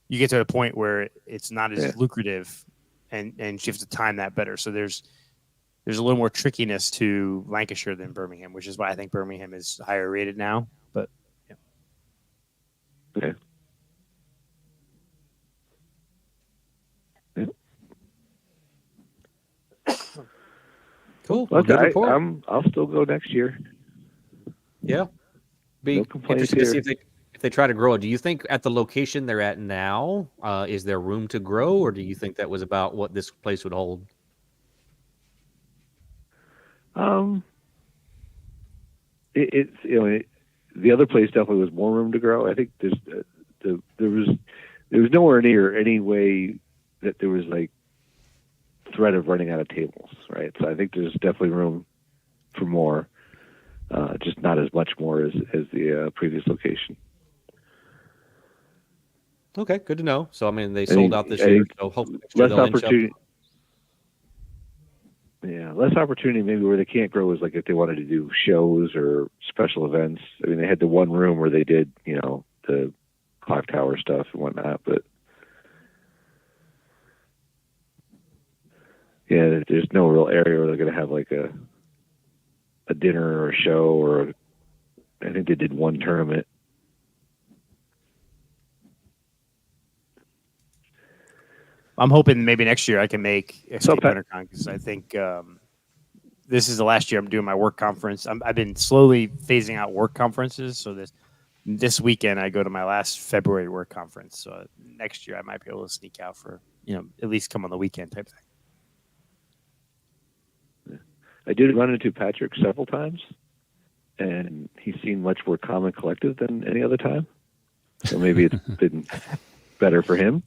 you get to a point where it's not as lucrative, and you have to time that better. So there's a little more trickiness to Lancashire than Birmingham, which is why I think Birmingham is higher rated now. But yeah. Okay. Cool. Well, I'll still go next year. Yeah. Be No complaints interesting to see if they try to grow it. Do you think at the location they're at now, is there room to grow, or do you think that was about what this place would hold? It's the other place definitely was more room to grow. I think there was nowhere near any way that there was like threat of running out of tables, right? So I think there's definitely room for more, just not as much more as the previous location. Okay, good to know. So I mean, they sold out this year, so hopefully next year less they'll inch up. opportunity. Yeah, less opportunity maybe where they can't grow is like if they wanted to do shows or special events. I mean, they had the one room where they did, the clock tower stuff and whatnot, but yeah, there's no real area where they're going to have like a dinner or a show, or I think they did one tournament. I'm hoping maybe next year I can make Escape WinterCon, because I think this is the last year I'm doing my work conference. I've been slowly phasing out work conferences, so this weekend I go to my last February work conference. So next year I might be able to sneak out for at least come on the weekend type thing. I did run into Patrick several times, and he seemed much more calm and collective than any other time. So maybe it's been better for him.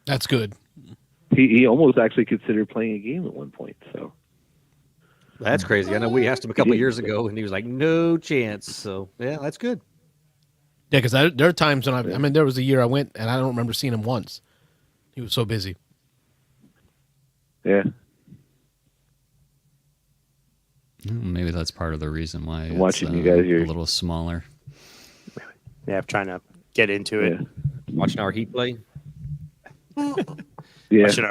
That's good. He almost actually considered playing a game at one point. So That's crazy. I know we asked him a couple of years ago, and he was like, "No chance." So yeah, that's good. Yeah, because there are times when there was a year I went and I don't remember seeing him once. He was so busy. Yeah. Maybe that's part of the reason why it's watching you guys here a little smaller. Yeah, I'm trying to get into it. Watching our heat play. Yeah. Watching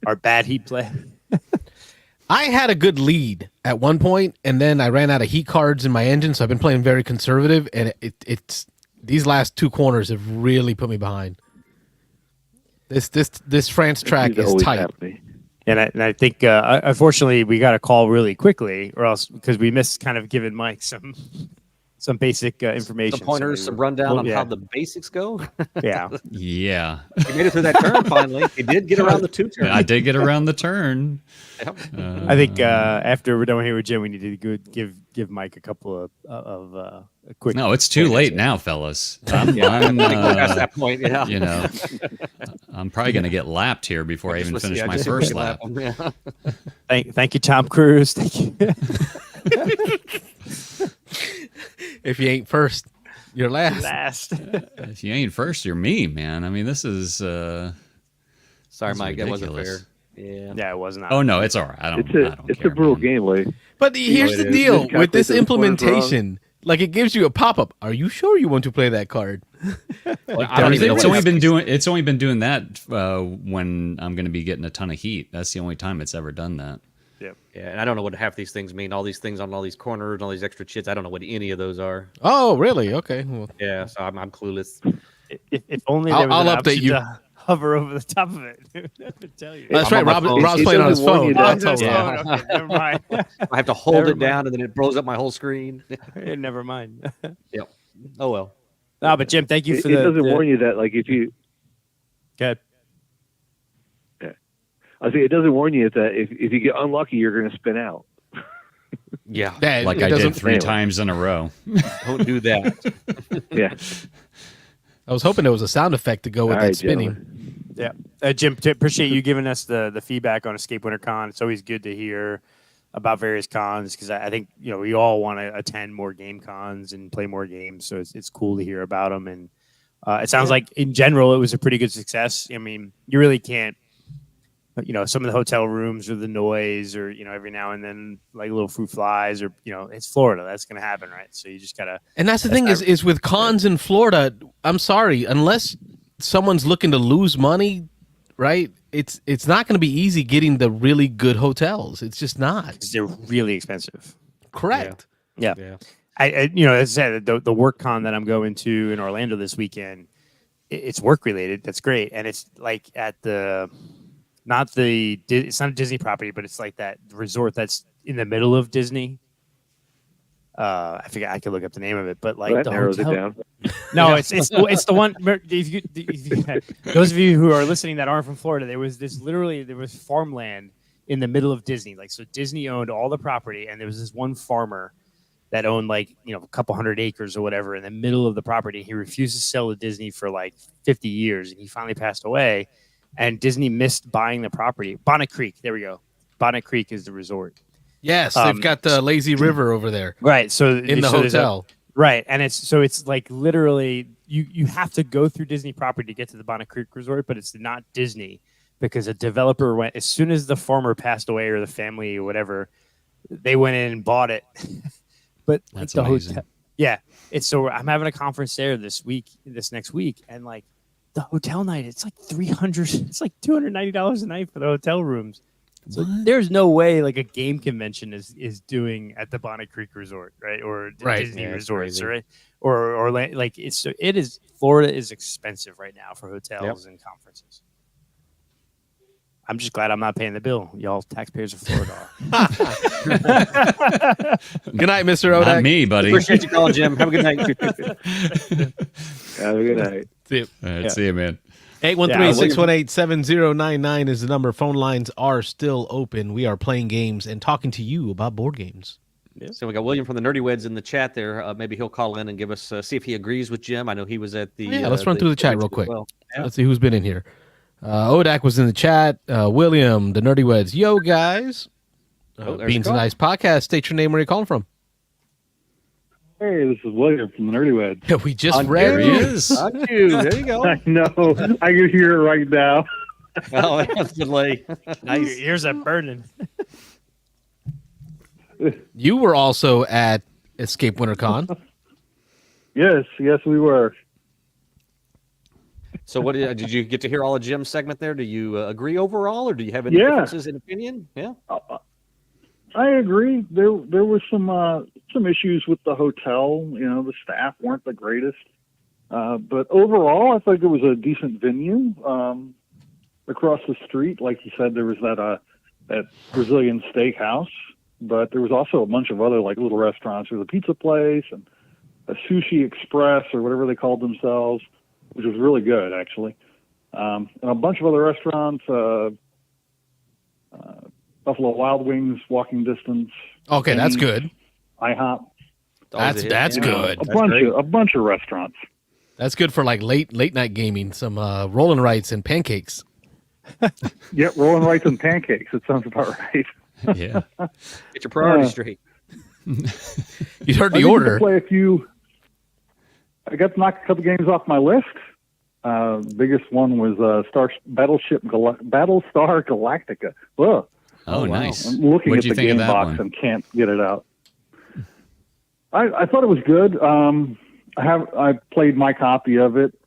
our bad heat play. I had a good lead at one point, and then I ran out of heat cards in my engine, so I've been playing very conservative, and it's these last two corners have really put me behind. This France track is tight. Happening. And I think, unfortunately, we got a call really quickly, or else because we missed kind of giving Mike some some basic information. Some pointers, some rundown on how the basics go. Yeah. Yeah. He made it through that turn finally. He did get around the 2 turns. I did get around the turn. Yep. I think after we're done here with Jim, we need to give Mike a couple of a quick. No, it's too late now, fellas. I'm past that point. Yeah. You know, I'm probably going to get lapped here before I even finish my first lap. Yeah. Thank you, Tom Cruise. Thank you. If you ain't first, you're last. If you ain't first, you're me, man. I mean, this is. Sorry, Mike. That wasn't fair. ridiculous. Yeah, it was not. Oh no, it's all right. I don't It's care, a brutal man. game, Lee. But here's the it is. deal Just with this calculate those points implementation. Like it gives you a pop-up. Are you sure you want to play that card? I don't even know It's what only been doing that when I'm going to be getting a ton of heat. That's the only time it's ever done that. Yeah, and I don't know what half these things mean. All these things on all these corners, all these extra chits. I don't know what any of those are. Oh, really? Okay. Well, Yeah, so I'm clueless. If only there was I'll an update option you. to hover over the top of it. I could tell you. that's I'm right. on my phone. Rob's It playing on his doesn't warn you phone. that- That's all Yeah. right. Okay, never mind. I have to hold Never it down, and then it blows up my whole screen. Never mind. Yep. Oh well. No, but Jim, thank you for It doesn't warn you that, like, if you. Good. I think it doesn't warn you that if you get unlucky, you're going to spin out. Yeah. Yeah, Like it I did doesn't- 3 anyway. times in a row. Don't do that. Yeah. I was hoping there was a sound effect to go with All that right, spinning. gentlemen. Yeah, Jim, appreciate you giving us the feedback on Escape Winter Con. It's always good to hear about various cons because I think we all want to attend more game cons and play more games. So it's cool to hear about them. And it sounds like in general it was a pretty good success. I mean, you really can't. Some of the hotel rooms or the noise or, every now and then like little fruit flies or, it's Florida. That's going to happen, right? So you just got to. And that's the thing is with cons in Florida, I'm sorry, unless someone's looking to lose money, right? It's not going to be easy getting the really good hotels. It's just not. They're really expensive. Correct. Yeah. Yeah. I as I said, the work con that I'm going to in Orlando this weekend, it's work related. That's great. And it's like at it's not a Disney property, but it's like that resort that's in the middle of Disney. I forget. I could look up the name of it, but like Well, that the narrows hotel. it down. No, it's the one. Those of you who are listening that aren't from Florida, there was farmland in the middle of Disney. Like, so Disney owned all the property, and there was this one farmer that owned a couple hundred acres or whatever in the middle of the property. He refused to sell to Disney for like 50 years, and he finally passed away. And Disney missed buying the property. Bonnet Creek, there we go. Bonnet Creek is the resort. Yes, they've got the lazy river over there Right. So in the there's hotel. right, and it's like literally you have to go through Disney property to get to the Bonnet Creek Resort, but it's not Disney because a developer went as soon as the farmer passed away or the family or whatever, they went in and bought it. But That's the amazing. hotel, yeah, it's so I'm having a conference there this next week, and like the hotel night, it's like it's like $290 a night for the hotel rooms. So there's no way like a game convention is doing at the Bonnet Creek Resort, right? Or Right. Disney Yeah, it's resorts, crazy. right? Or like it is. Florida is expensive right now for hotels and conferences. I'm just glad I'm not paying the bill. Y'all taxpayers of Florida are. Good night, Mr. Not Odak. me, buddy. Appreciate you calling, Jim. Have a good night. Have a good night. See you. All right, see you, man. 813-618-7099 is the number. Phone lines are still open. We are playing games and talking to you about board games. So we got William from the Nerdy Weds in the chat there. Maybe he'll call in and give us see if he agrees with Jim. I know he was at the. Yeah, let's run through the chat real quick. Well. Yeah. Let's see who's been in here. Odak was in the chat. William, the Nerdy Weds. Yo, guys. there's a Beans and call. Ice podcast. State your name. Where you calling from? Hey, this is William from the Nerdy Wed. Yeah, we just On read There he is. Got you. There you go. I know. I can hear it right now. Oh, that's a delay. Nice. Here's a burden. You were also at Escape WinterCon. Yes, we were. So, what did you get to hear all of Jim's segment there? Do you agree overall, or do you have any Yeah. differences in opinion? Yeah. I agree. There were some issues with the hotel. The staff weren't the greatest, but overall, I think it was a decent venue. Across the street, like you said, there was that Brazilian steakhouse, but there was also a bunch of other like little restaurants. There was a pizza place, and Sushi Express or whatever they called themselves, which was really good actually, and a bunch of other restaurants. Buffalo Wild Wings, walking distance. Okay, that's good. IHOP. That's good. A bunch of restaurants. That's good for like late night gaming. Some rolling rights and pancakes. Yeah, rolling rights and pancakes. It sounds about right. Yeah. Get your priorities straight. You heard the I order. To play a few. I got to knock a couple games off my list. Biggest one was Battlestar Galactica. Ugh. Oh, nice. I'm looking What'd at you the think game of that box one? and can't get it out. I thought it was good. I played my copy of it.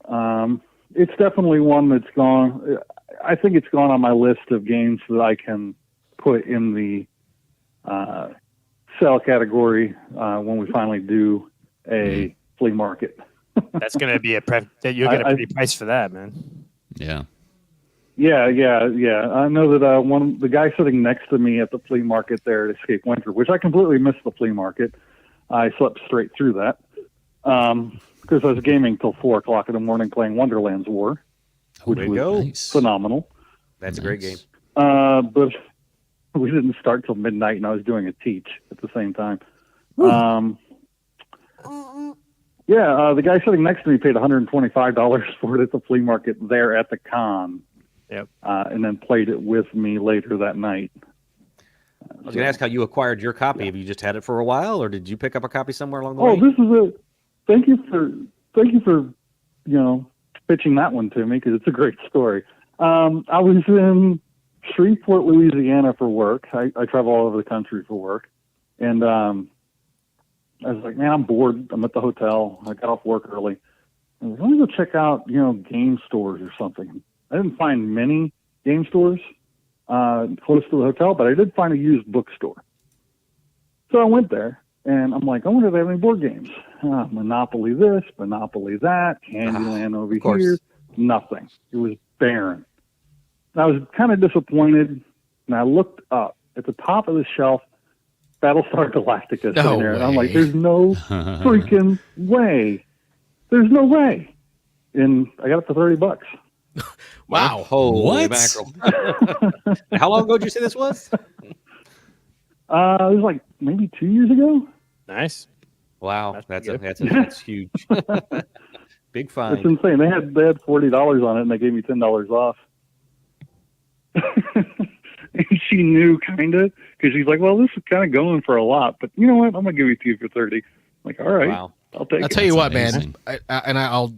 It's definitely one that's gone. I think it's gone on my list of games that I can put in the sell category when we finally do a flea market. That's going to be that you'll get a pretty price for that, man. Yeah. Yeah. I know that the guy sitting next to me at the flea market there at Escape Winter, which I completely missed the flea market. I slept straight through that because I was gaming till 4:00 in the morning playing Wonderland's War, which was Nice. phenomenal. That's a great game. But we didn't start till midnight, and I was doing a teach at the same time. The guy sitting next to me paid $125 for it at the flea market there at the con. Yep. And then played it with me later that night. I was going to ask how you acquired your copy. Have you just had it for a while, or did you pick up a copy somewhere along the way? This is thank you for pitching that one to me because it's a great story. I was in Shreveport, Louisiana for work. I travel all over the country for work, and I was like, man, I'm bored. I'm at the hotel. I got off work early. I was like, let me go check out game stores or something. I didn't find many game stores close to the hotel, but I did find a used bookstore. So I went there, and I'm like, I wonder if they have any board games. Monopoly this, Monopoly that, Candyland over here. Nothing. It was barren. And I was kind of disappointed, and I looked up. At the top of the shelf, Battlestar Galactica sitting there. And I'm like, there's no freaking way. There's no way. And I got it for $30. Wow. Holy What? mackerel. How long ago did you say this was? It was like maybe 2 years ago. Nice. Wow, That's that's huge. Big find. It's insane. They had $40 on it, and they gave me $10 off. And she knew kind of because she's like, "Well, this is kind of going for a lot, but you know what? I'm gonna give it to you for $30." I'm like, all right, Wow. I'll take it. I'll tell you what, amazing. man. I'll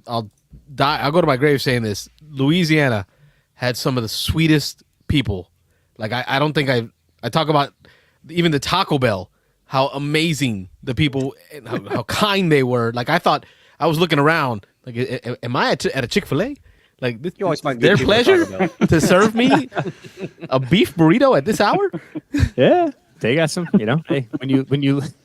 die. I'll go to my grave saying this. Louisiana had some of the sweetest people. Like I don't think I talk about even the Taco Bell. How amazing the people, and how kind they were. Like I thought, I was looking around. Like, am I at a Chick-fil-A? Like this, You always find their good people to pleasure talk to serve me a beef burrito at this hour. Yeah, they got some. Hey, when you.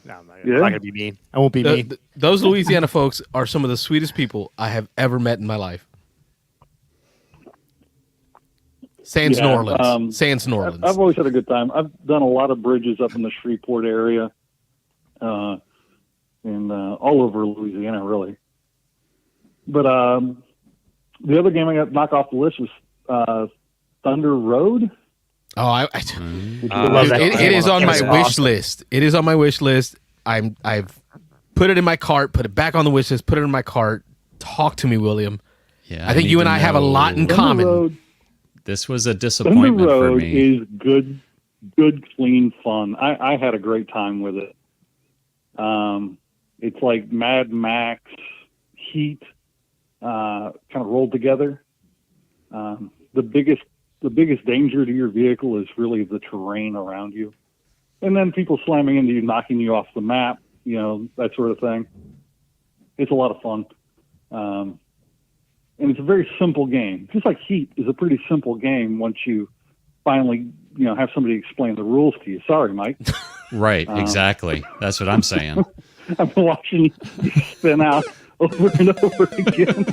No, I'm not gonna be mean. I won't be mean. Those Louisiana folks are some of the sweetest people I have ever met in my life. Sans New Orleans. Sans New Orleans. I've always had a good time. I've done a lot of bridges up in the Shreveport area, and all over Louisiana, really. But the other game I got knocked off the list was Thunder Road. Oh, love that it game. is on It my was wish awesome. list. It is on my wish list. I've put it in my cart, put it back on the wish list, put it in my cart. Talk to me, William. Yeah. I think you and I have a lot in Thunder common. Road, This was a Thunder disappointment for Road me. is good, clean fun. I had a great time with it. It's like Mad Max, Heat, kind of rolled together. The biggest danger to your vehicle is really the terrain around you, and then people slamming into you, knocking you off the map. That sort of thing. It's a lot of fun. And it's a very simple game. Just like Heat is a pretty simple game once you finally, have somebody explain the rules to you. Sorry, Mike. Right, exactly. That's what I'm saying. I've been watching you spin out over and over again.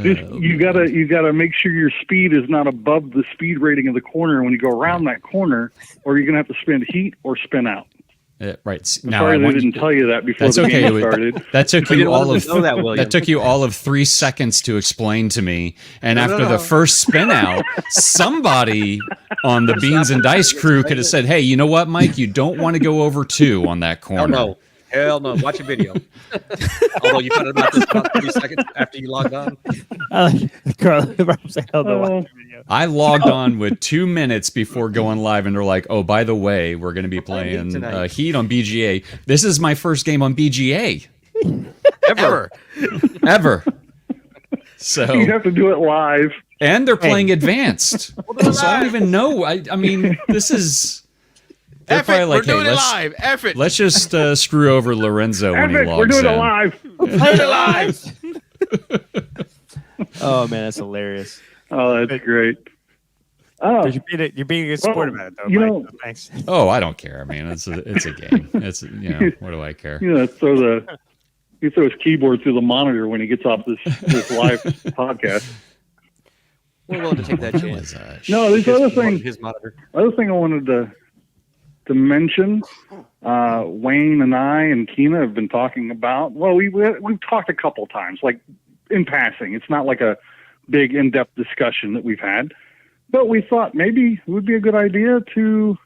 you gotta make sure your speed is not above the speed rating of the corner when you go around that corner, or you're gonna have to spend heat or spin out. Right I'm sorry they didn't tell you that before the game started. That took you all of that took you all of 3 seconds to explain to me. And after the first spin out, somebody on the Beans and Dice crew could have said, "Hey, you know what, Mike? You don't want to go over 2 on that corner." Hell no. Watch a video. Although you found out about this about 30 seconds after you logged on. I logged on with 2 minutes before going live, and they're like, "Oh, by the way, we're going to be playing Heat on BGA. This is my first game on BGA ever." So You have to do it live. and they're playing advanced, so I don't even know. I mean, this is. They're probably like, we're doing "Hey, it live. F it. let's just screw over Lorenzo when he Epic, logs we're doing in." it live. Doing it live. Oh man, that's hilarious. Oh, that's great. Oh, You're being a good sport about it, though. you Mike, know- so thanks. Oh, I don't care. I mean, it's a game. It's what do I care? you throw his keyboard through the monitor when he gets off this live podcast. We're willing to take that What chance. was that? No, there's other thing. His monitor. Other thing I wanted to mention, Wayne and I and Keena have been talking about. Well, we've talked a couple times, like in passing. It's not like a big in-depth discussion that we've had, but we thought maybe it would be a good idea to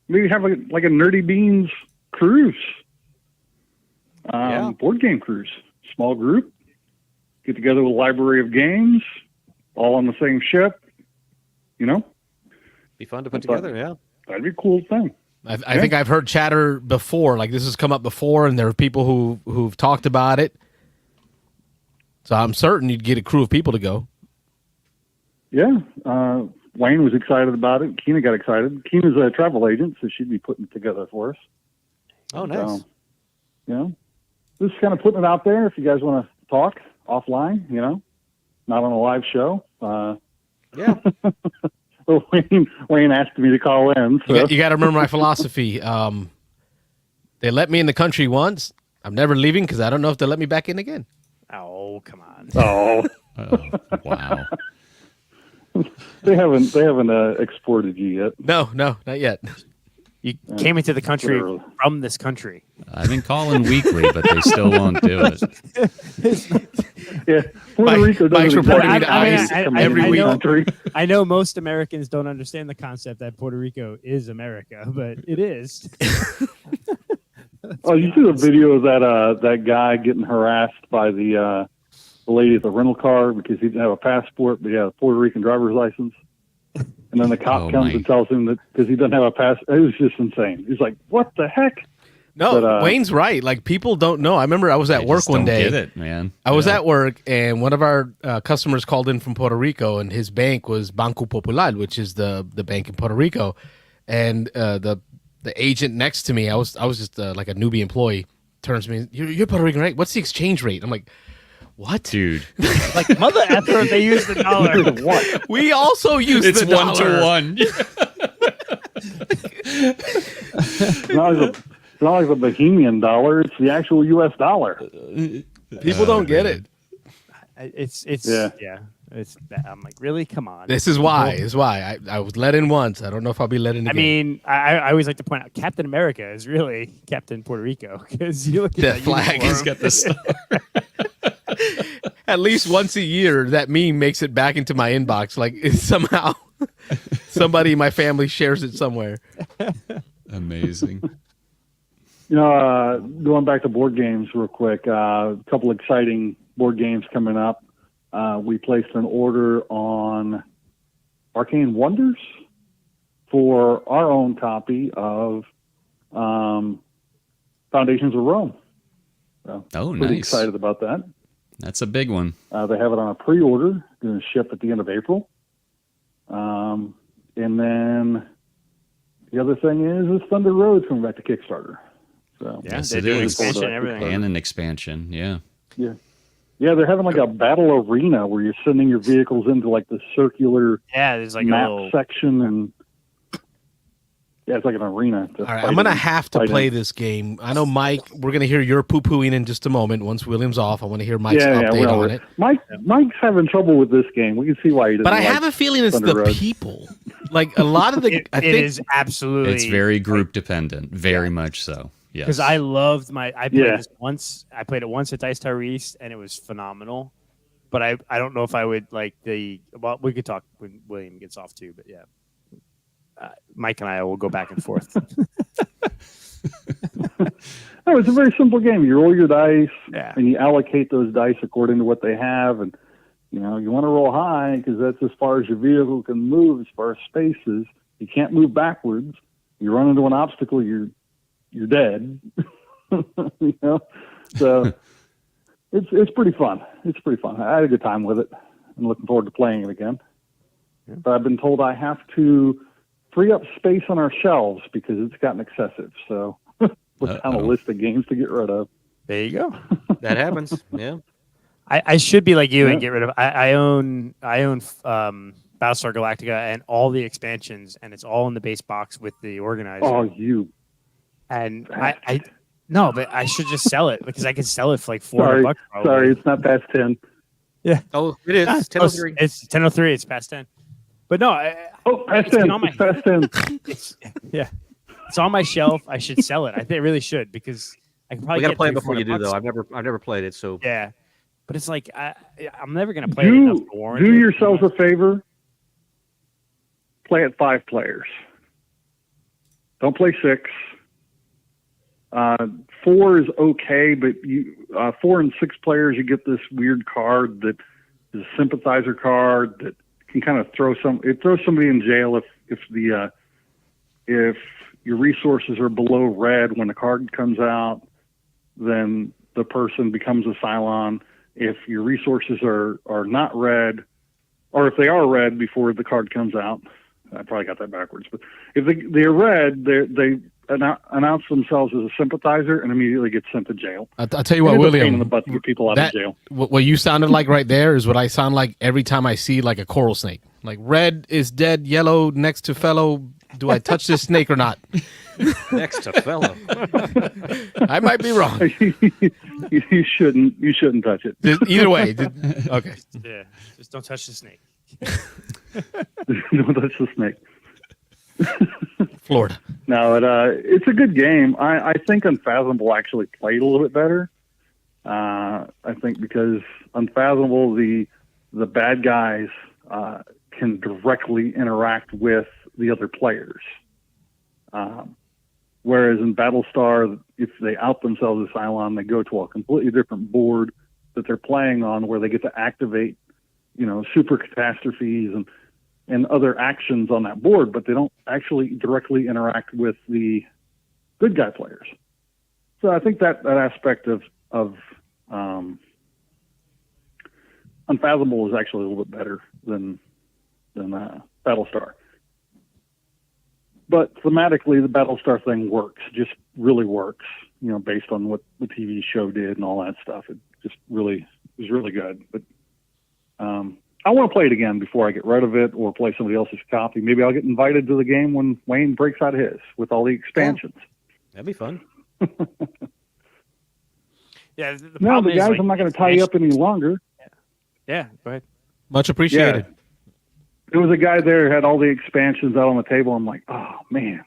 maybe have a Nerdy Beans cruise, board game cruise, small group, get together with a library of games, all on the same ship. Be fun to put together, yeah. That'd be a cool thing. I think I've heard chatter before, like this has come up before, and there are people who've talked about it. So I'm certain you'd get a crew of people to go. Yeah, Wayne was excited about it. Keena got excited. Keena's a travel agent, so she'd be putting it together for us. Oh, nice. So, just kind of putting it out there. If you guys want to talk offline, not on a live show. Yeah. Well, Wayne asked me to call in. So. You got to remember my philosophy. They let me in the country once. I'm never leaving because I don't know if they'll let me back in again. Oh, come on. Oh, Wow. they haven't exported you yet. No, not yet. You came into the country Literally. from this country. I've been calling weekly, but they still won't do it. Yeah, Puerto Mike- Rico Mike's doesn't reporting exactly me to I mean, ICE I- every I week. know- country. I know most Americans don't understand the concept that Puerto Rico is America, but it is. Oh, you see the video of that guy getting harassed by the lady at the rental car because he didn't have a passport, but he had a Puerto Rican driver's license. And then the cop comes and tells him that because he doesn't have a pass. It was just insane. He's like, "What the heck?" No, But, Wayne's right. Like people don't know. I remember I was at They work just one don't day. Get it, man. I was at work, and one of our customers called in from Puerto Rico, and his bank was Banco Popular, which is the bank in Puerto Rico. And the agent next to me, I was just like a newbie employee, turns to me, "You're Puerto Rican, right? What's the exchange rate?" I'm like, "What, dude. Like mother after they use the dollar. What? We also use It's the dollar." 1 to 1. It's not like the Bohemian dollar. It's the actual U.S. dollar. People don't get it. It's Yeah. It's I'm like, really? Come on. This is why. I was let in once. I don't know if I'll be let in I again. mean, I always like to point out Captain America is really Captain Puerto Rico because you look at The that flag has uniform. got the star. At least once a year, that meme makes it back into my inbox. Like it's somehow somebody in my family shares it somewhere. Amazing. Going back to board games real quick, a couple exciting board games coming up. We placed an order on Arcane Wonders for our own copy of Foundations of Rome. So, pretty Nice. excited about that. That's a big one. They have it on a pre-order, going to ship at the end of April. And then the other thing is Thunder Road's coming back to Kickstarter. So Yeah, Yes, they're it doing is. expansion and everything. And an expansion. Yeah. yeah, they're having like a battle arena where you're sending your vehicles into like the circular Yeah, there's like a map little section, and Yeah, it's like an arena. All right, I'm gonna have to play this game. I know, Mike. We're gonna hear your poo-pooing in just a moment. Once William's off, I want to hear Mike's update on it. Mike's having trouble with this game. We can see why he doesn't. But I have a feeling it's Thunder the Road. people. Like a lot of the, It I think is absolutely. It's very group dependent, very much so. Yes, Because I loved I played this once. I played it once at Dice Tower East, and it was phenomenal. But I don't know if I would like the. Well, we could talk when William gets off too. But yeah, Mike and I will go back and forth. No, it's a very simple game. You roll your dice, Yeah. and you allocate those dice according to what they have, and you want to roll high because that's as far as your vehicle can move, as far as spaces. You can't move backwards. You run into an obstacle, you're dead. So it's pretty fun. It's pretty fun. I had a good time with it. I'm looking forward to playing it again. Yeah. But I've been told I have to free up space on our shelves because it's gotten excessive. So look down a list of games to get rid of. There you go. That happens. Yeah. I should be like you and get rid of. I own Battlestar Galactica and all the expansions, and it's all in the base box with the organizer. Oh, you. And I no, but I should just sell it because I could sell it for like $400. Sorry, it's not past 10. Yeah. Oh, it is. 10:03. It's 10:03. It's past 10. But no. Past 10. It's past 10. It's on my shelf. I should sell it. I think I really should because I can probably. We got to get play it before you do, $300. though. I've never played it, so Yeah, but it's like I'm never gonna play it enough to warrant Do it. yourselves a favor. Play it 5 players. Don't play 6. 4 is okay, but 4 and 6 players, you get this weird card that is a sympathizer card that can kind of throws somebody in jail if your resources are below red when the card comes out, then the person becomes a Cylon. If your resources are not red, or if they are red before the card comes out, I probably got that backwards, but if they're red, they announce themselves as a sympathizer and immediately get sent to jail. I'll tell you what, It's a William, pain in the butt to get people out of jail. What you sounded like right there is what I sound like every time I see like a coral snake. Like red is dead, yellow next to fellow. Do I touch this snake or not? next to fellow. I might be wrong. You shouldn't touch it. Either way. Okay. Yeah, just don't touch the snake. Don't touch the snake. Florida. No, it's a good game. I think Unfathomable actually played a little bit better. I think because Unfathomable, the bad guys can directly interact with the other players. Whereas in Battlestar, if they out themselves as Cylon, they go to a completely different board that they're playing on where they get to activate, super catastrophes and other actions on that board, but they don't actually directly interact with the good guy players. So I think that aspect of Unfathomable is actually a little bit better than Battlestar. But thematically, the Battlestar thing works, just really works, based on what the TV show did and all that stuff. It just really was really good. But I want to play it again before I get rid of it or play somebody else's copy. Maybe I'll get invited to the game when Wayne breaks out his with all the expansions. That'd be fun. Yeah. The No, problem but is, guys, like, I'm not going to tie you up any longer. Yeah, go ahead. Much appreciated. Yeah. There was a guy there who had all the expansions out on the table. I'm like, oh, man.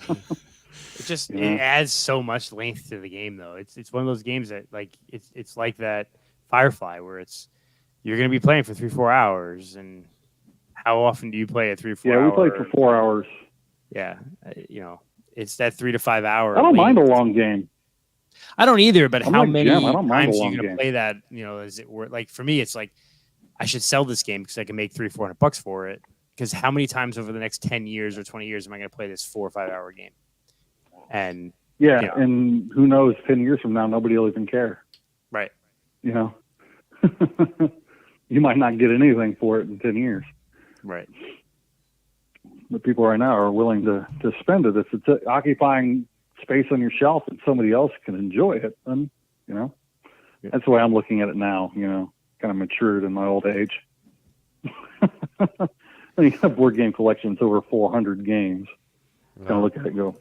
It just it adds so much length to the game, though. It's one of those games that it's like that Firefly where you're going to be playing for 3-4 hours, and how often do you play at 3-4 hours? Yeah, we played for 4 hours. Yeah, it's that 3 to 5 hour. I don't mind a long game. I don't either, but I'm how like many Jim, I don't mind a times are long you going to game. play that? Is it worth? Like for me, it's like I should sell this game because I can make $300-$400 for it. Because how many times over the next 10 years or 20 years am I going to play this 4 or 5 hour game? And and who knows? 10 years from now, nobody will even care. Right. You might not get anything for it in 10 years. Right. But people right now are willing to spend it. If it's occupying space on your shelf and somebody else can enjoy it, then, that's the way I'm looking at it now, kind of matured in my old age. I mean, a board game collection, it's over 400 games. kind of look at it and go,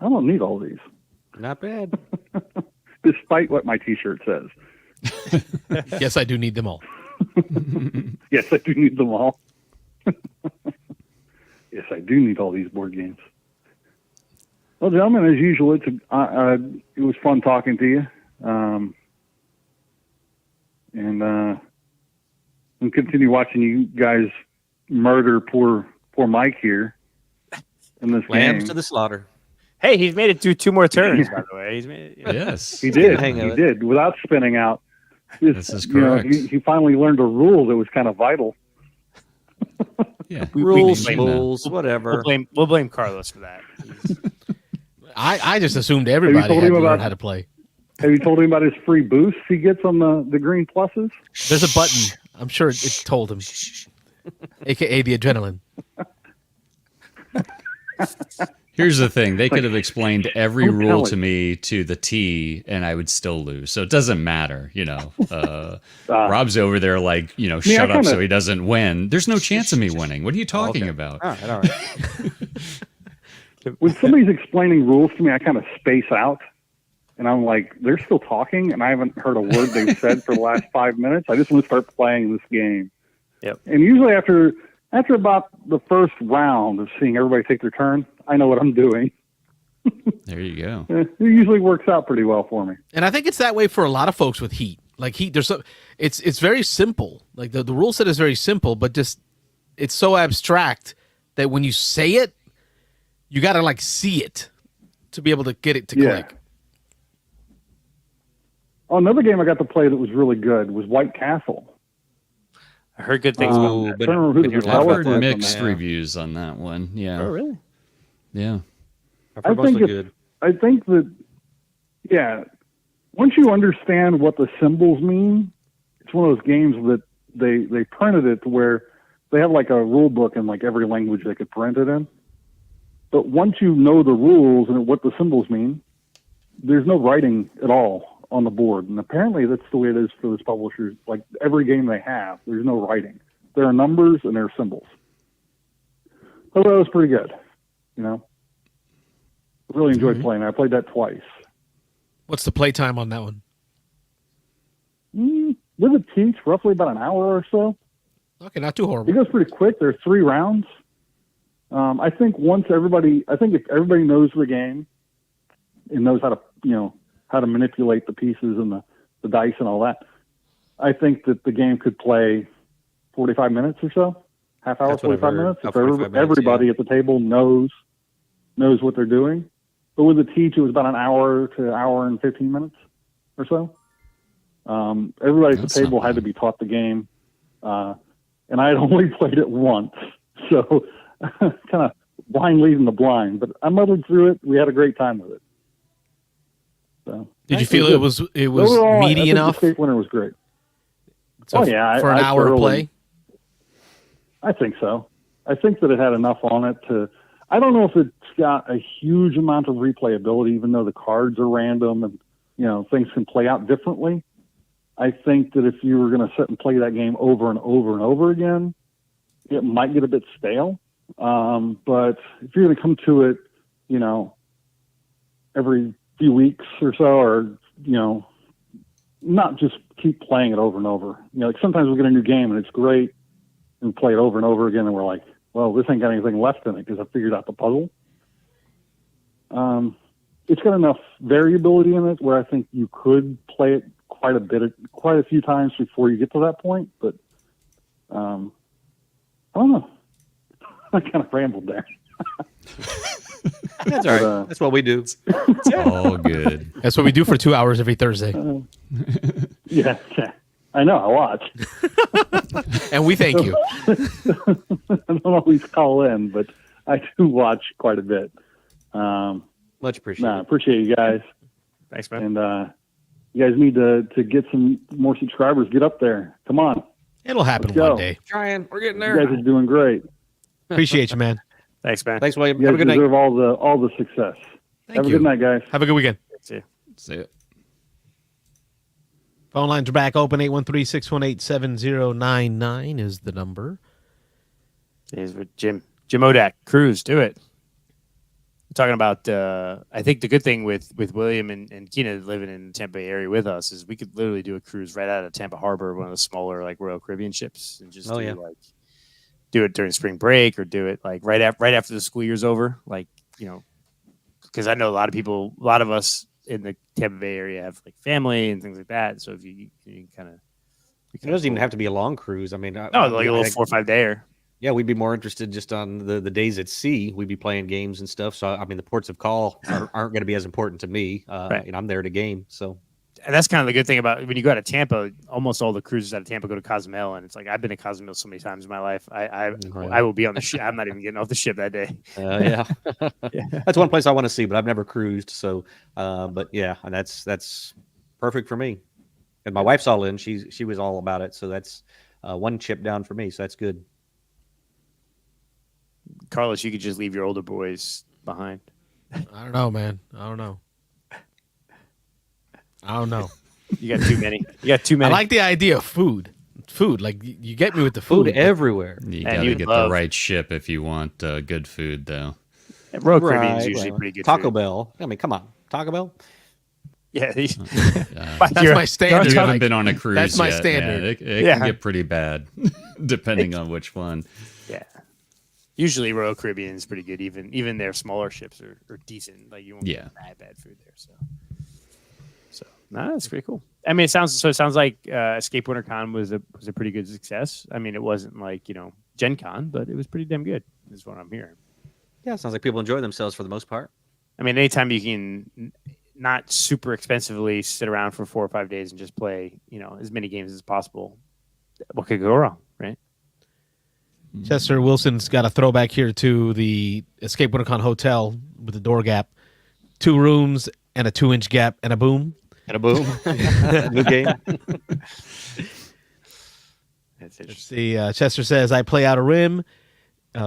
I don't need all these, Not bad. despite what my T-shirt says. Yes, I do need them all. Yes, I do need them all. Yes, I do need all these board games. Well, gentlemen, as usual, it was fun talking to you. And we'll continue watching you guys murder poor Mike here in this Lambs game. to the slaughter. Hey, he's made it through 2 more turns, by the way. He's made it, Yes. He did. hang of He it. did without spinning out. This is correct. He finally learned a rule that was kind of vital. Yeah. Rules, blame them. rules, whatever. We'll blame Carlos for that. I just assumed everybody told had him to learn about- how to play. Have you told him about his free boosts he gets on the green pluses? There's a button. I'm sure it told him. AKA the adrenaline. Here's the thing. They could have explained every Don't rule tell to it. me to the T, and I would still lose. So it doesn't matter, Rob's over there like, shut up so he doesn't win. There's no chance of me winning. What are you talking about? All right. When somebody's explaining rules to me, I kind of space out. And I'm like, they're still talking, and I haven't heard a word they've said for the last 5 minutes. I just want to start playing this game. Yep. And usually after about the first round of seeing everybody take their turn, I know what I'm doing. There you go. It usually works out pretty well for me. And I think it's that way for a lot of folks with Heat. Like Heat, it's very simple. Like the rule set is very simple, but just it's so abstract that when you say it, you got to like see it to be able to get it to click. Oh, another game I got to play that was really good was White Castle. I heard good things about that. I don't remember who the been I've developer heard was on mixed that. reviews on that one. Yeah. Oh, really? Yeah. I've heard mostly good. I think that, once you understand what the symbols mean, it's one of those games that they printed it to where they have like a rule book in like every language they could print it in. But once you know the rules and what the symbols mean, there's no writing at all on the board. And apparently that's the way it is for this publisher. Like every game they have, there's no writing. There are numbers and there are symbols. So that was pretty good, Really enjoyed playing it. I played that twice. What's the playtime on that one? With a teach, roughly about an hour or so. Okay, not too It horrible. goes pretty quick. There are 3 rounds. I think if everybody knows the game and knows how to manipulate the pieces and the dice and all that, I think that the game could play 45 minutes or so, half hour, That's what I've 45 heard. minutes. About If 45 minutes, everybody at the table knows what they're doing. But with the teach, it was about an hour to hour and 15 minutes or so. Everybody at That's the table not had to bad. be taught the game. And I had only played it once. So kind of blind leading the blind. But I muddled through it. We had a great time with it. So, Did you feel it was Overall, I meaty think enough? The Escape Winner was great. So for an I hour of play? I think so. I think that it had enough on it to. I don't know if it's got a huge amount of replayability, even though the cards are random and things can play out differently. I think that if you were going to sit and play that game over and over and over again, it might get a bit stale. But if you're going to come to it, every few weeks or so, or not just keep playing it over and over. Like sometimes we get a new game and it's great, and we play it over and over again, and we're like, well, this ain't got anything left in it because I figured out the puzzle. It's got enough variability in it where I think you could play it quite a few times before you get to that point. But I don't know. I kind of rambled there. That's all right. That's what we do. It's all good. That's what we do for 2 hours every Thursday. Yeah, I know. I watch. And we thank you. I don't always call in, but I do watch quite a bit. Much appreciated. I appreciate you guys. Thanks, man. And you guys need to get some more subscribers. Get up there. Come on. It'll happen Let's go. one day. Trying. We're getting You there. guys are doing great. Appreciate you, man. Thanks, man. Thanks, William. You Have a guys good night. deserve all the success. Thank Have you. a good night, guys. Have a good weekend. See you. See it. Phone lines are back open. 813-618-7099 is the number. Here's with Jim Odak. Cruz, do it. talking about. I think the good thing with William and Keena living in the Tampa Bay area with us is we could literally do a cruise right out of Tampa Harbor, one of the smaller like Royal Caribbean ships, and just do it during spring break or do it like right after the school year's over. Like, you know, because I know a lot of us in the Tampa Bay area have like family and things like that. So if you kind of, it doesn't even have to be a long cruise. I mean, like a little 4 or 5 dayer. Yeah, we'd be more interested just on the days at sea. We'd be playing games and stuff. So I mean, the ports of call aren't going to be as important to me. Right. And I'm there to game. So. And that's kind of the good thing about when you go out of Tampa. Almost all the cruises out of Tampa go to Cozumel, and it's like I've been to Cozumel so many times in my life. I will be on the ship. I'm not even getting off the ship that day. Yeah, that's one place I want to see, but I've never cruised. So, but yeah, and that's perfect for me. And my wife's all in. She was all about it. So that's one chip down for me. So that's good. Carlos, you could just leave your older boys behind. I don't know, man. I don't know. You got too many. I like the idea of food. Food, like you get me with the food food everywhere. You got to get the right ship if you want good food, though. Royal Caribbean is usually pretty good. Taco Bell. I mean, come on, Taco Bell. Yeah, that's my standard. You haven't been on a cruise. That's my yet. standard. Yeah, it can get pretty bad, depending on which one. Yeah. Usually Royal Caribbean is pretty good. Even their smaller ships are decent. Like you won't get bad food there. So that's pretty cool. I mean, it sounds like Escape WinterCon was a pretty good success. I mean, it wasn't like, you know, Gen Con, but it was pretty damn good. Is what I'm hearing. Yeah, it sounds like people enjoy themselves for the most part. I mean, anytime you can not super expensively sit around for 4 or 5 days and just play, you know, as many games as possible, what could go wrong, right? Chester Wilson's got a throwback here to the Escape WinterCon hotel with the door gap, 2 rooms and a 2-inch gap and a boom. And a boom. New game. Let's see. Chester says, I play Outer Rim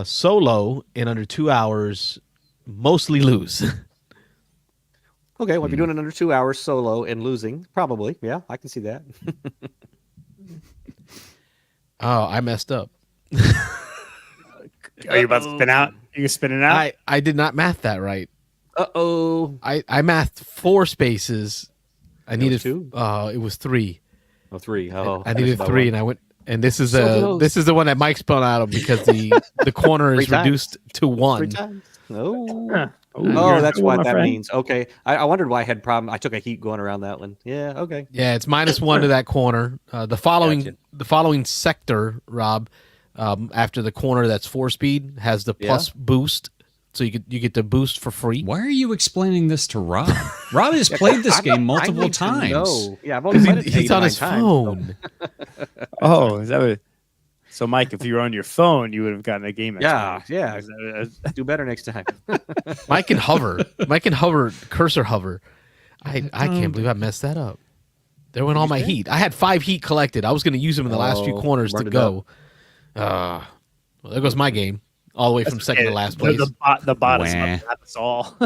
solo in under 2 hours, mostly lose. Okay, well, if you're doing it under 2 hours solo and losing, probably. Yeah, I can see that. Oh, I messed up. Are you about to spin out? You spinning out? I did not math that right. Uh-oh. I mathed 4 spaces. I needed 2. It was 3. Oh, 3. Oh, I needed 3, and I went. And this is the one that Mike spun out of because the corner is reduced to 1. 3 times. No. Oh, that's what that means. Okay, I wondered why I had problem. I took a heat going around that one. Yeah. Okay. Yeah, it's -1 to that corner. The following sector, Rob, after the corner that's 4-speed has the plus boost. So you get the boost for free. Why are you explaining this to Rob? Rob has played this game multiple times. No, yeah, I've only played it he's on his phone. Oh, is that what? So, Mike, if you were on your phone, you would have gotten a game. Yeah. Do better next time. Mike can hover. Cursor hover. I can't believe I messed that up. There went all my heat. I had 5 heat collected. I was going to use them in the last few corners to go. Well, there goes my game. All the way from second to last place. The bot is that's all.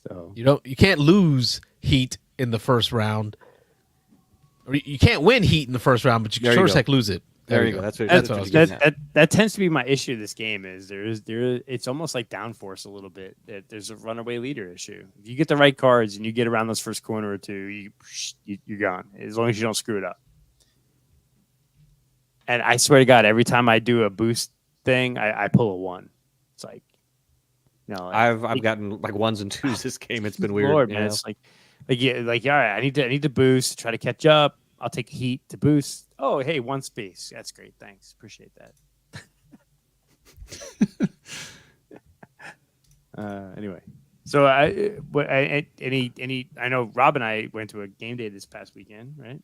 So you can't lose heat in the first round. Or you can't win heat in the first round, but you can sure as heck lose it. There you go. That's what I was getting at. That tends to be my issue. This game is it's almost like downforce a little bit. That there's a runaway leader issue. If you get the right cards and you get around those first corner or two, you're gone. As long as you don't screw it up. And I swear to God, every time I do a boost thing, I pull a 1. It's like, no. I've gotten like 1s and 2s this game. It's been weird. Lord, man. It's like all right, I need to boost, try to catch up. I'll take heat to boost. Oh, hey, 1 space. That's great. Thanks. Appreciate that. Anyway, so I know Rob and I went to a game day this past weekend, right?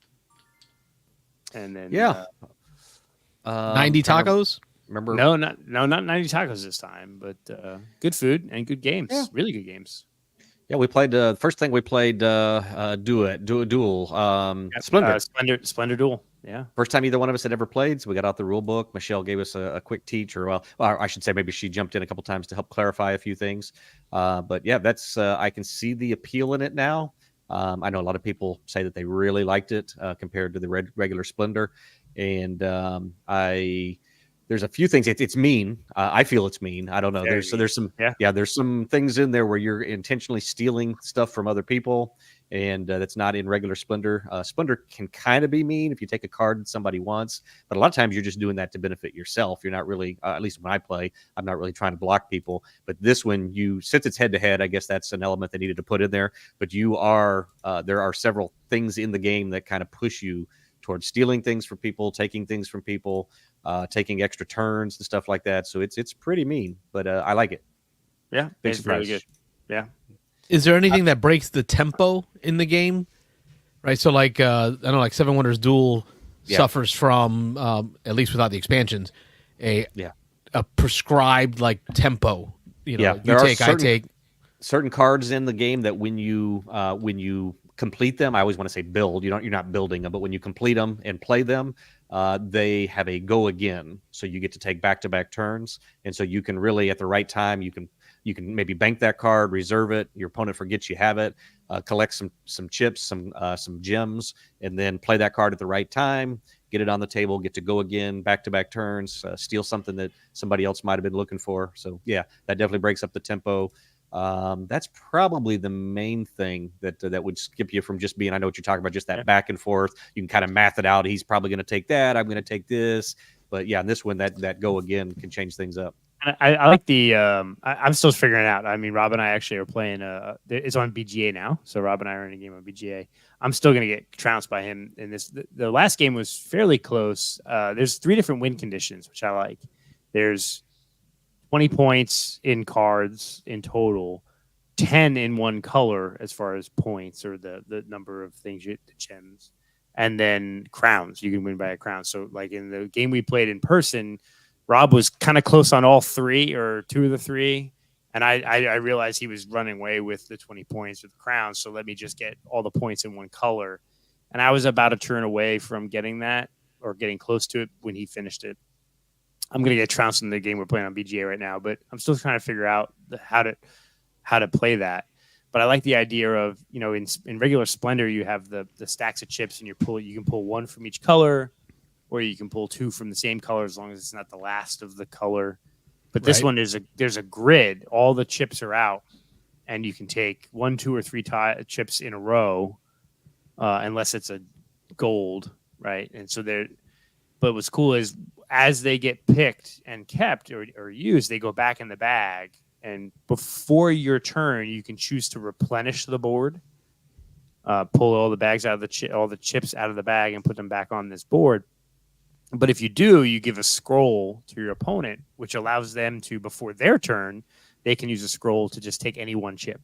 And then 90 tacos. Remember? No, not 90 tacos this time, but good food and good games. Yeah. Really good games. Yeah, we played. First thing we played, Duel. Splendor Duel. Yeah. First time either one of us had ever played, so we got out the rule book. Michelle gave us a quick teach, or well, I should say maybe she jumped in a couple times to help clarify a few things. But yeah, that's I can see the appeal in it now. I know a lot of people say that they really liked it compared to the regular Splendor, and there's there's a few things. It's mean. I feel it's mean. I don't know. Very There's some there's some things in there where you're intentionally stealing stuff from other people, and that's not in regular Splendor. Splendor can kind of be mean if you take a card that somebody wants, but a lot of times you're just doing that to benefit yourself. You're not really, at least when I play, I'm not really trying to block people. But this one, since it's head to head, I guess that's an element they needed to put in there. But there are several things in the game that kind of push you towards stealing things from people, taking things from people, taking extra turns and stuff like that. So it's pretty mean, but I like it. Yeah, Big it's surprise. really good. Yeah. Is there anything that breaks the tempo in the game? Right, so like I know, like Seven Wonders Duel suffers from at least without the expansions, a prescribed like tempo. You know, you take, I take. Certain cards in the game that when you complete them, I always want to say build. You're not building them, but when you complete them and play them, they have a go again. So you get to take back-to-back turns, and so you can really at the right time you can maybe bank that card, reserve it. Your opponent forgets you have it, collect some chips, some gems, and then play that card at the right time. Get it on the table, get to go again, back-to-back turns, steal something that somebody else might have been looking for. So yeah, that definitely breaks up the tempo. That's probably the main thing that would skip you from just being, I know what you're talking about, just that back and forth. You can kind of math it out. He's probably going to take that. I'm going to take this. But yeah, in this one, that go again can change things up. I like the. I'm still figuring it out. I mean, Rob and I actually are playing. It's on BGA now, so Rob and I are in a game on BGA. I'm still going to get trounced by him in this. The last game was fairly close. There's 3 different win conditions, which I like. There's 20 points in cards in total, 10 in one color as far as points or the number of things, the gems, and then crowns. You can win by a crown. So, like in the game we played in person, Rob was kind of close on all 3 or 2 of the 3. And I realized he was running away with the 20 points with the crown. So let me just get all the points in one color. And I was about a turn away from getting that or getting close to it when he finished it. I'm going to get trounced in the game we're playing on BGA right now, but I'm still trying to figure out how to play that. But I like the idea of, in regular Splendor, you have the stacks of chips and you can pull 1 from each color, or you can pull 2 from the same color as long as it's not the last of the color. But this one there's a grid. All the chips are out, and you can take 1, 2, or 3 chips in a row, unless it's a gold, right? And so but what's cool is as they get picked and kept or used, they go back in the bag. And before your turn, you can choose to replenish the board, pull all the bags out of all the chips out of the bag and put them back on this board. But if you do, you give a scroll to your opponent, which allows them to, before their turn, they can use a scroll to just take any one chip.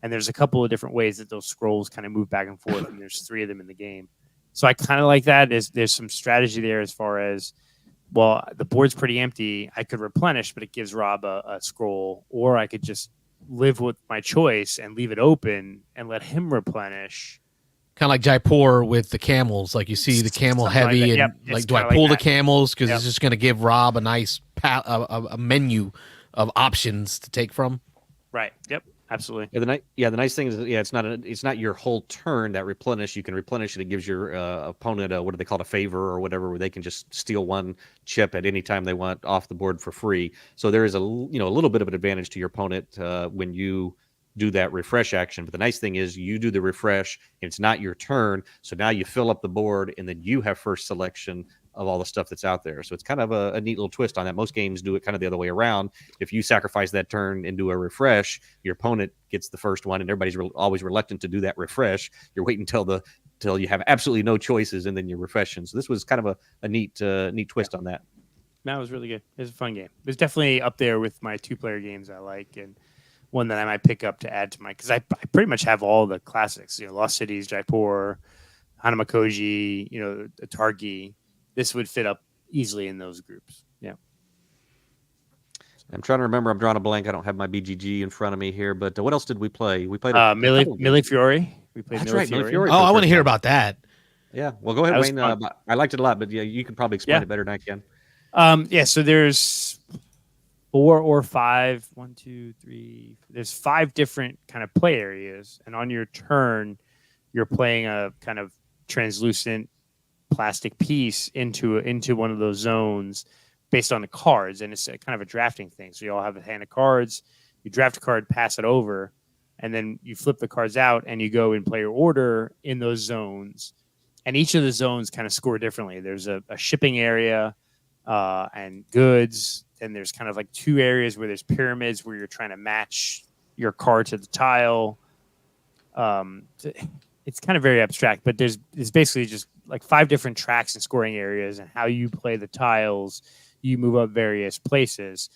And there's a couple of different ways that those scrolls kind of move back and forth, and there's 3 of them in the game. So I kind of like that. There's some strategy there as far as, well, the board's pretty empty. I could replenish, but it gives Rob a scroll, or I could just live with my choice and leave it open and let him replenish. Kind of like Jaipur with the camels. Like you see the camel heavy, like and yep, like, do I pull the camels because it's just going to give Rob a nice a menu of options to take from? Right. Yep. Absolutely. The nice thing is, it's not your whole turn that replenish. You can replenish it. It gives your opponent what do they call it, a favor or whatever, where they can just steal 1 chip at any time they want off the board for free. So there is a little bit of an advantage to your opponent when you do that refresh action. But the nice thing is you do the refresh and it's not your turn. So now you fill up the board and then you have first selection of all the stuff that's out there. So it's kind of a neat little twist on that. Most games do it kind of the other way around. If you sacrifice that turn and do a refresh, your opponent gets the first one, and everybody's always reluctant to do that refresh. You're waiting till you have absolutely no choices, and then you're refreshing. So this was kind of a neat twist on that. That was really good. It was a fun game. It was definitely up there with my 2-player games I like, and one that I might pick up to add to my, because I pretty much have all the classics. Lost Cities, Jaipur, Hanamakoji, Targi. This would fit up easily in those groups. Yeah. I'm trying to remember. I'm drawing a blank. I don't have my BGG in front of me here. But what else did we play? We played Mille Fiori. We played That's Mille right, Mille Fiori. Fiori. Oh, I want to hear about that. Yeah. Well, go ahead, Wayne. I liked it a lot, but yeah, you can probably explain it better than I can. So there's 4 or 5. 1, 2, 3. There's 5 different kind of play areas, and on your turn, you're playing a kind of translucent plastic piece into one of those zones based on the cards, and it's kind of a drafting thing. So you all have a hand of cards, you draft a card, pass it over, and then you flip the cards out and you go in player order in those zones. And each of the zones kind of score differently. There's a shipping area and goods. And there's kind of like 2 areas where there's pyramids where you're trying to match your card to the tile. It's kind of very abstract, but it's basically just like 5 different tracks and scoring areas, and how you play the tiles, you move up various places.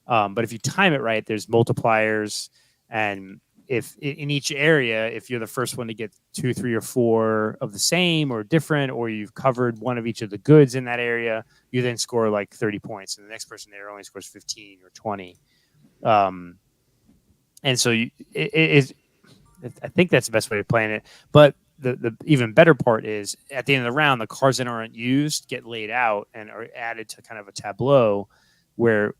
But if you time it right, there's multipliers, and if in each area, if you're the first one to get 2, 3, or 4 of the same or different, or you've covered one of each of the goods in that area, you then score like 30 points, and the next person there only scores 15 or 20. And so I think that's the best way of playing it. But the even better part is at the end of the round, the cards that aren't used get laid out and are added to kind of a tableau where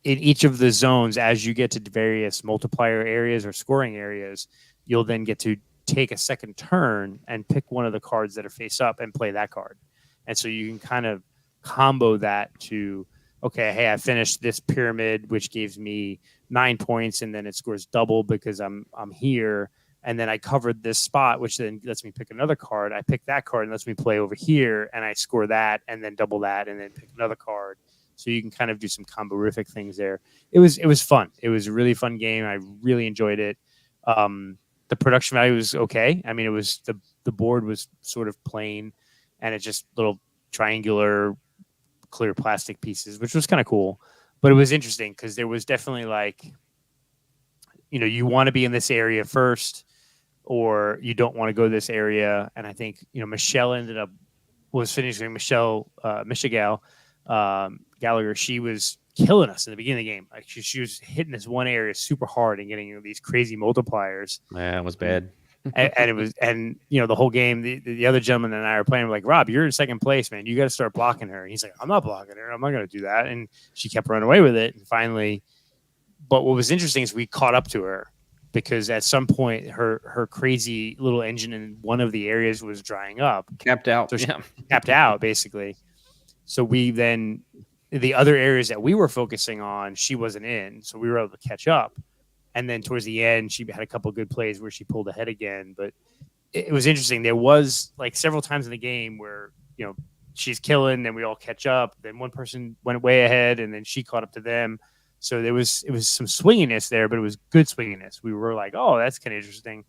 in each of the zones, as you get to various multiplier areas or scoring areas, you'll then get to take a second turn and pick one of the cards that are face up and play that card. And so you can kind of combo that to, okay, hey, I finished this pyramid, which gives me 9 points, and then it scores double because I'm here. And then I covered this spot, which then lets me pick another card. I pick that card and lets me play over here, and I score that, and then double that, and then pick another card. So you can kind of do some combo-rific things there. It was fun. It was a really fun game. I really enjoyed it. The production value was okay. I mean, it was the board was sort of plain, and it's just little triangular clear plastic pieces, which was kind of cool. But it was interesting because there was definitely like, you want to be in this area first, or you don't want to go to this area. And I think, Michelle was finishing Michelle Gallagher. She was killing us in the beginning of the game. Like she was hitting this one area super hard and getting these crazy multipliers. Yeah, it was bad. and the whole game, the other gentleman and I were playing. We're like, Rob, you're in second place, man. You got to start blocking her. And he's like, I'm not blocking her. I'm not going to do that. And she kept running away with it. And finally, but what was interesting is we caught up to her because at some point her crazy little engine in one of the areas was drying up. Capped out. So she capped out basically. So we then, the other areas that we were focusing on, she wasn't in. So we were able to catch up. And then towards the end, she had a couple of good plays where she pulled ahead again. But it was interesting. There was like several times in the game where, she's killing and we all catch up. Then one person went way ahead and then she caught up to them. So it was some swinginess there, but it was good swinginess. We were like, oh, that's kind of interesting.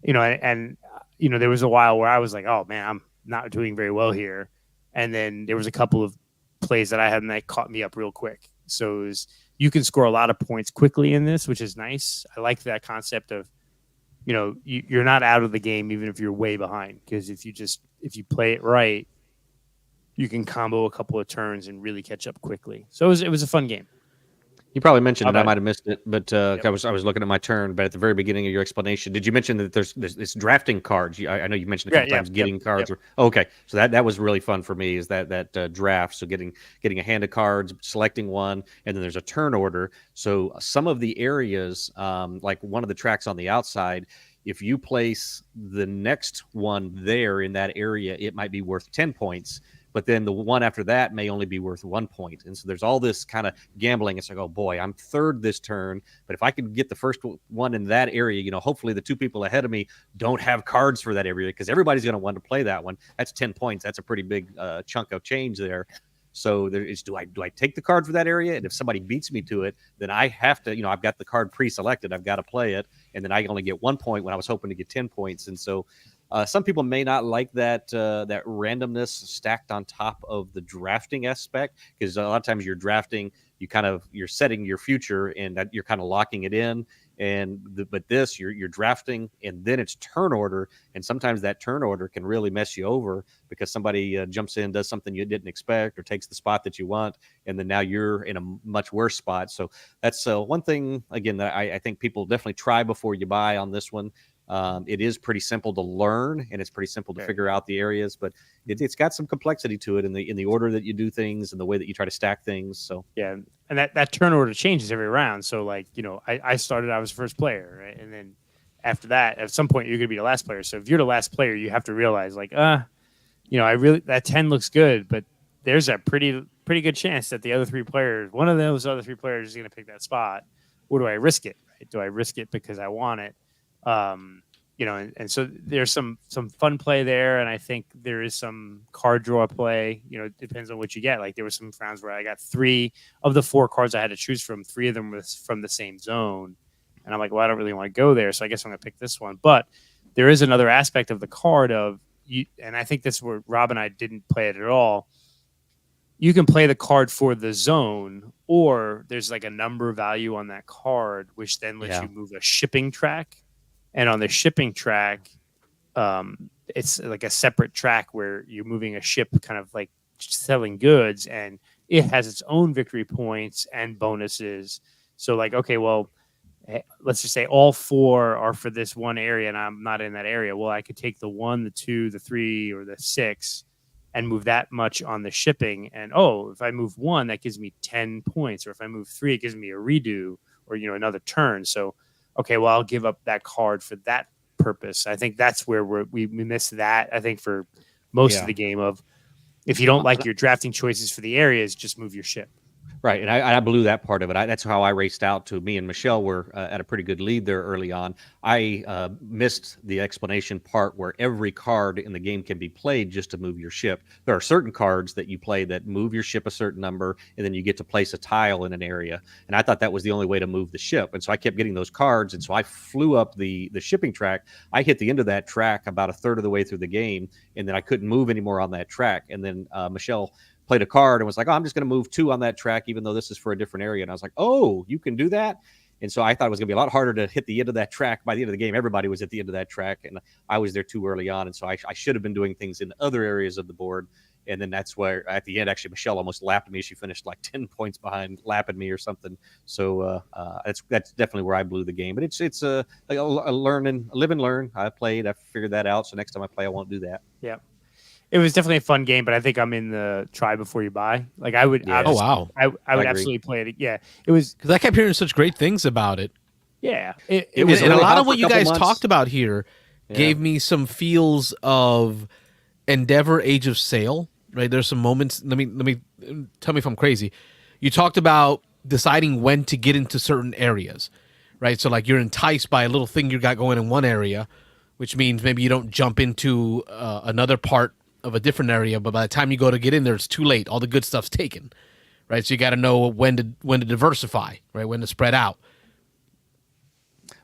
And there was a while where I was like, oh, man, I'm not doing very well here. And then there was a couple of plays that I had and that caught me up real quick. So you can score a lot of points quickly in this, which is nice. I like that concept of, you're not out of the game even if you're way behind, because if you play it right, you can combo a couple of turns and really catch up quickly. So it was a fun game. You probably mentioned it. I Okay. might have missed it, but I was looking at my turn. But at the very beginning of your explanation, did you mention that there's this drafting cards? I know you mentioned a couple times getting cards. Okay, so that was really fun for me. Is that draft? So getting a hand of cards, selecting one, and then there's a turn order. So some of the areas, like one of the tracks on the outside, if you place the next one there in that area, it might be worth 10 points. But then the one after that may only be worth 1 point. And so there's all this kind of gambling. It's like, oh boy, I'm third this turn. But if I could get the first one in that area, hopefully the 2 people ahead of me don't have cards for that area, because everybody's going to want to play that one. That's 10 points. That's a pretty big chunk of change there. So there is, do I take the card for that area? And if somebody beats me to it, then I have to, I've got the card pre-selected. I've got to play it. And then I only get 1 point when I was hoping to get 10 points. And so some people may not like that randomness stacked on top of the drafting aspect, because a lot of times you're drafting, you're setting your future and that you're kind of locking it in. But this you're drafting and then it's turn order, and sometimes that turn order can really mess you over because somebody jumps in, does something you didn't expect, or takes the spot that you want, and then now you're in a much worse spot. So that's one thing again that I think people definitely try before you buy on this one. It is pretty simple to learn, and it's pretty simple to figure out the areas, but it's got some complexity to it in the order that you do things and the way that you try to stack things. So yeah, and that turn order changes every round. So like, I started, I was first player, right? And then after that, at some point you're gonna be the last player. So if you're the last player, you have to realize like, that 10 looks good, but there's a pretty pretty good chance that the other three players, one of those other three players, is going to pick that spot. Or do I risk it? Right? Do I risk it because I want it? And so there's some fun play there, and I think there is some card draw play. It depends on what you get. Like there were some rounds where I got 3 of the 4 cards I had to choose from. 3 of them was from the same zone, and I'm like, well, I don't really want to go there, so I guess I'm going to pick this one. But there is another aspect of the card of you, and I think this is where Rob and I didn't play it at all. You can play the card for the zone, or there's like a number value on that card, which then lets you move a shipping track. And on the shipping track, it's like a separate track where you're moving a ship kind of like selling goods, and it has its own victory points and bonuses. So like, okay, well, let's just say all 4 are for this one area and I'm not in that area. Well, I could take the 1, the 2, the 3, or the 6 and move that much on the shipping. And, if I move 1, that gives me 10 points. Or if I move 3, it gives me a redo or, another turn. So, okay, well, I'll give up that card for that purpose. I think that's where we missed that. I think for most of the game of if you don't like your drafting choices for the areas, just move your ship. Right, and I blew that part of it. That's how I raced out to. Me and Michelle were at a pretty good lead there early on. I missed the explanation part where every card in the game can be played just to move your ship. There are certain cards that you play that move your ship a certain number, and then you get to place a tile in an area. And I thought that was the only way to move the ship. And so I kept getting those cards, and so I flew up the shipping track. I hit the end of that track about a third of the way through the game, and then I couldn't move anymore on that track. And then Michelle played a card and was like, I'm just going to move 2 on that track, even though this is for a different area. And I was like, oh, you can do that? And so I thought it was going to be a lot harder to hit the end of that track. By the end of the game, everybody was at the end of that track, and I was there too early on. And so I should have been doing things in other areas of the board. And then that's where, at the end, actually, Michelle almost lapped me. She finished like 10 points behind, lapping me or something. So that's definitely where I blew the game. But it's a live and learn. I played. I figured that out. So next time I play, I won't do that. Yeah. It was definitely a fun game, but I think I'm in the try before you buy. Like I would, Oh wow, I would absolutely play it. Yeah, it was because I kept hearing such great things about it. Yeah, it was, and really a lot hot of what for a you couple guys months. talked about here gave me some feels of Endeavor: Age of Sail. Right, there's some moments. Let me tell me if I'm crazy. You talked about deciding when to get into certain areas, right? So like you're enticed by a little thing you got going in one area, which means maybe you don't jump into another part of a different area, but by the time you go to get in there, it's too late. All the good stuff's taken, right? So you got to know when to diversify, right? When to spread out.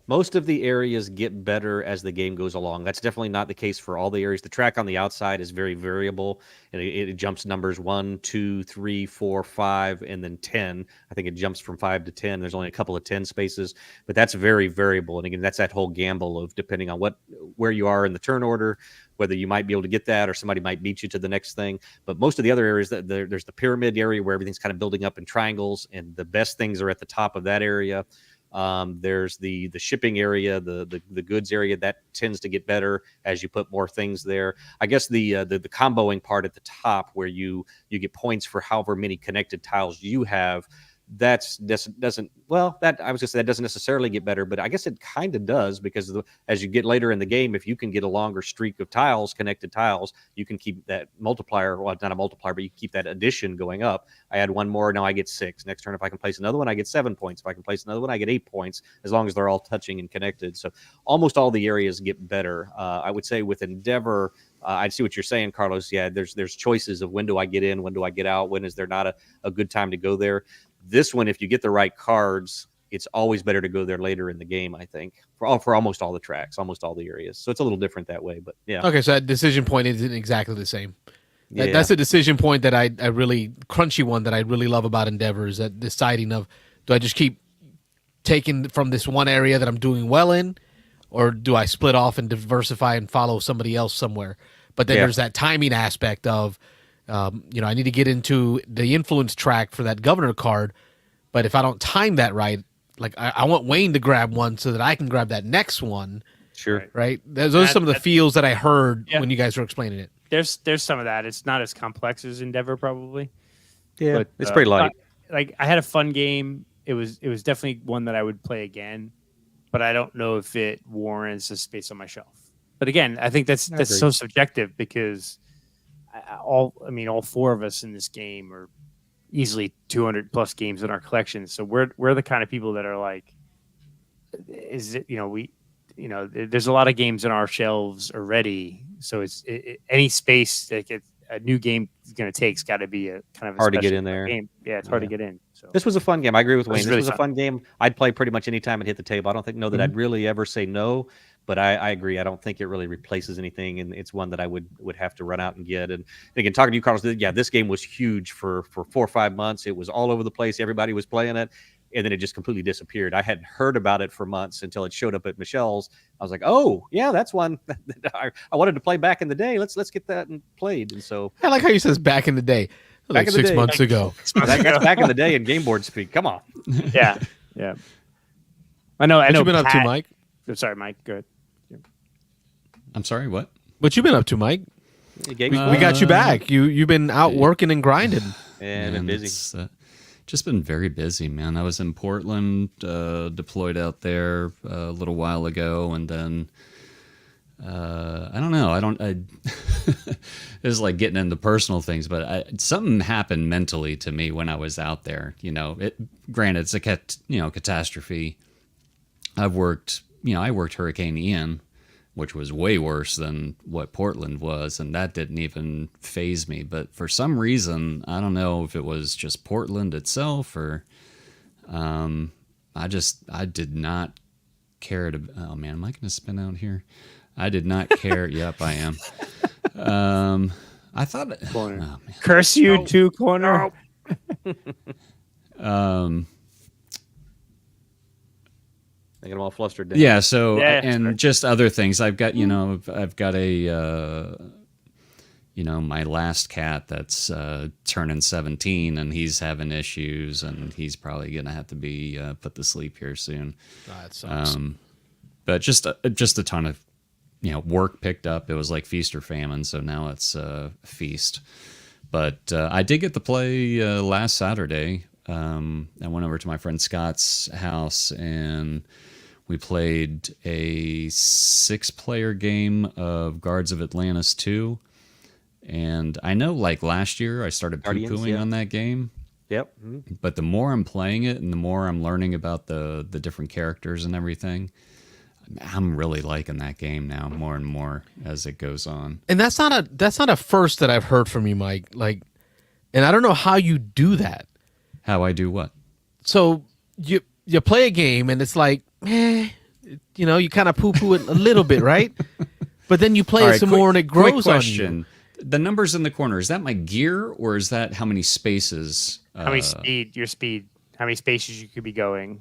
Most of the areas get better as the game goes along. That's definitely not the case for all the areas. The track on the outside is very variable, and it jumps numbers 1, 2, 3, 4, 5, and then 10. I think it jumps from 5 to 10. There's only a couple of 10 spaces, but that's very variable. And again, that's that whole gamble of depending on where you are in the turn order, whether you might be able to get that or somebody might beat you to the next thing. But most of the other areas, there's the pyramid area where everything's kind of building up in triangles, and the best things are at the top of that area. There's the shipping area, the goods area that tends to get better as you put more things there. I guess the comboing part at the top where you get points for however many connected tiles you have. That doesn't necessarily get better, but I guess it kind of does because as you get later in the game, if you can get a longer streak of connected tiles, you can keep that multiplier. Well, not a multiplier, but you keep that addition going up. I add one more, now I get 6. Next turn, if I can place another one, I get 7 points. If I can place another one, I get 8 points, as long as they're all touching and connected. So almost all the areas get better. I would say with Endeavor, I see what you're saying, Carlos. Yeah, there's choices of when do I get in, when do I get out, when is there not a good time to go there. This one, if you get the right cards, it's always better to go there later in the game, I think, for almost all the tracks, almost all the areas. So it's a little different that way, but yeah. Okay, so that decision point isn't exactly the same. Yeah. That's a decision point that I really, crunchy one that I really love about Endeavor is that deciding of, do I just keep taking from this one area that I'm doing well in, or do I split off and diversify and follow somebody else somewhere? But then there's that timing aspect of, I need to get into the influence track for that governor card, but if I don't time that right, like I want Wayne to grab one so that I can grab that next one. Sure. Right. Those are some of the feels that I heard when you guys were explaining it. There's some of that. It's not as complex as Endeavor probably. Yeah, but, it's pretty light. I had a fun game. It was definitely one that I would play again, but I don't know if it warrants a space on my shelf. But again, I think that's so subjective because all 4 of us in this game are easily 200 plus games in our collection. So we're the kind of people that are like, is it, there's a lot of games in our shelves already. So it's any space that a new game is going to take has got to be a kind of hard to get in there. Game. Yeah, it's hard to get in. So this was a fun game. I agree with Wayne. This really was a fun game. I'd play pretty much any time it hit the table. I don't think that I'd really ever say no, but I agree. I don't think it really replaces anything, and it's one that I would have to run out and get. And again, talking to you, Carlos, this game was huge for 4 or 5 months. It was all over the place. Everybody was playing it. And then it just completely disappeared. I hadn't heard about it for months until it showed up at Michelle's. I was like, "Oh, yeah, that's one that I wanted to play back in the day. Let's get that and played." And so I like how he says "back in the day," like 6 months ago. That's back in the day in game board speak. Come on. Yeah. I know. What you been up to, Mike? Sorry, Mike. Good. I'm sorry. What? What you been up to, Mike? We got you back. You've been out working and grinding. And been busy. Just been very busy, man. I was in Portland, deployed out there a little while ago, and then I don't know. It's like getting into personal things, but something happened mentally to me when I was out there. Granted, it's a catastrophe. I worked Hurricane Ian, which was way worse than what Portland was, and that didn't even faze me. But for some reason, I don't know if it was just Portland itself or I did not care to. Oh man, am I going to spin out here? I did not care. Yep, I am. I thought. Corner. Oh, man. Curse you too, corner. I get them all flustered down. Yeah. So and just other things. I've got I've got a my last cat that's turning 17 and he's having issues and he's probably gonna have to be put to sleep here soon. That sucks. But just a ton of work picked up. It was like feast or famine. So now it's feast. But I did get to play last Saturday. I went over to my friend Scott's house and we played a 6-player game of Guards of Atlantis 2. And I know like last year I started poo-pooing on that game. Yep. Mm-hmm. But the more I'm playing it and the more I'm learning about the different characters and everything, I'm really liking that game now more and more as it goes on. And that's not a first that I've heard from you, Mike. Like, and I don't know how you do that. How I do what? So you play a game and it's like, you kind of poo-poo it a little bit, right? But then you play it some more and it grows on you. The numbers in the corner, is that my gear or is that how many spaces? How many how many spaces you could be going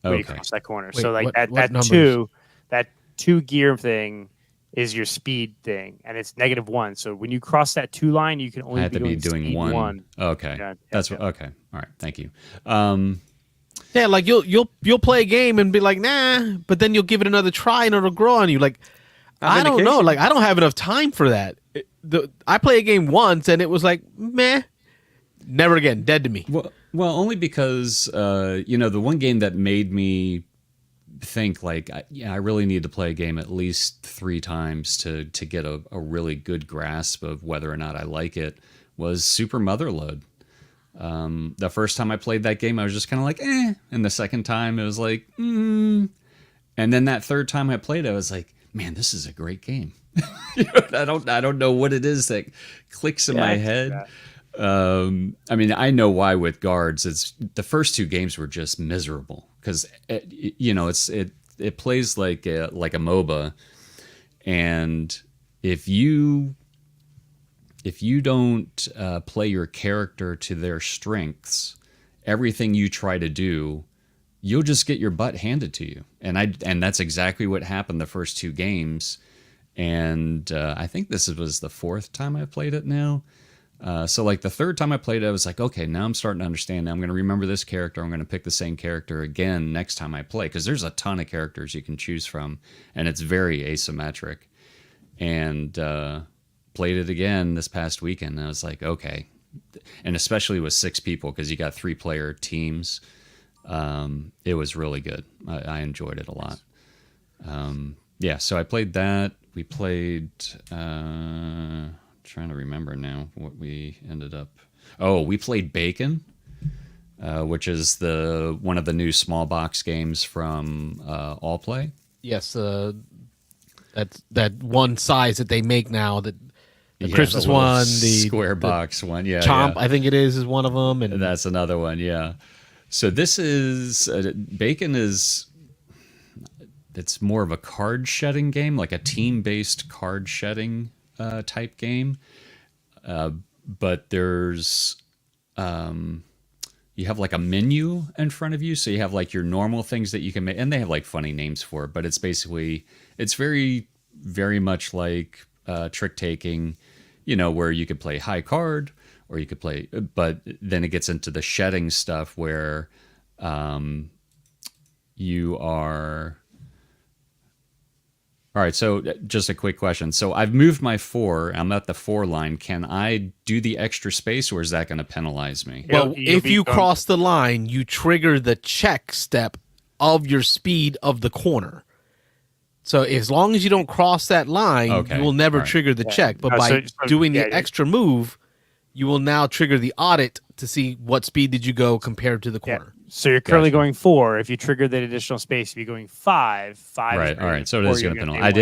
when you cross that corner. Wait, so like that two gear thing is your speed thing, and it's -1. So when you cross that 2 line, you can only be doing one. Okay, okay. All right, thank you. Yeah, like you'll play a game and be like, nah, but then you'll give it another try and it'll grow on you. Like, I don't know. Like, I don't have enough time for that. I play a game once and it was like, meh, never again, dead to me. Well, only because the one game that made me think like, I really need to play a game at least 3 times to get a really good grasp of whether or not I like it was Super Motherload. The first time I played that game, I was just kind of like, and the second time it was like, and then that third time I played, I was like, man, this is a great game. I don't know what it is that clicks in my head. I mean, I know why with Guards. It's the first 2 games were just miserable because it plays like a MOBA, and if you don't play your character to their strengths, everything you try to do, you'll just get your butt handed to you. And that's exactly what happened the first 2 games. And I think this was the 4th time I played it now. So like the 3rd time I played it, I was like, okay, now I'm starting to understand. Now I'm going to remember this character. I'm going to pick the same character again next time I play, because there's a ton of characters you can choose from, and it's very asymmetric. And played it again this past weekend, and I was like, okay. And especially with 6 people, because you got 3-player teams. It was really good. I enjoyed it a lot. So I played that. We played... trying to remember now what we ended up... Oh, we played Bacon, which is one of the new small box games from All Play. Yes, that one size that they make now, that the Christmas the little one, the square box one, yeah, Chomp, yeah. I think it is one of them, and That's another one, yeah. So this is Bacon is. It's more of a card shedding game, like a team-based card shedding type game. But there's you have like a menu in front of you, so you have like your normal things that you can make, and they have like funny names for it. But it's basically very very much like trick taking, where you could play high card or you could play, but then it gets into the shedding stuff where you are. All right, so just a quick question. So I've moved my 4. I'm at the 4 line. Can I do the extra space, or is that going to penalize me? well, if you cross the line, you trigger the check step of your speed of the corner. So as long as you don't cross that line, Okay, you will never all right. trigger the check. But by doing the extra move, you will now trigger the audit to see what speed did you go compared to the corner. So you're currently Gotcha. going 4. If you trigger that additional space, if you're going 5, Right. All right. So it or is you're going to gonna penalize. pay I one.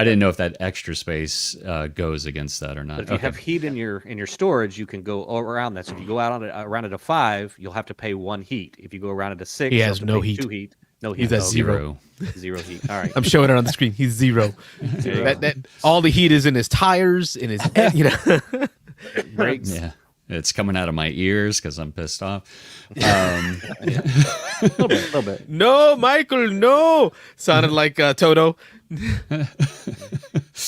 didn't know if that extra space goes against that or not. But if you have heat in your storage, you can go around that. So if you go out around at a 5, you'll have to pay 1 heat. If you go around at a 6, He you'll has have to no pay heat. 2 heat. No heat. He's at Okay. zero. 0 heat. All right. I'm showing it on the screen. He's 0. that all the heat is in his tires, in his Brakes. Yeah. It's coming out of my ears because I'm pissed off. A little bit. No, Michael, no. Sounded like Toto. That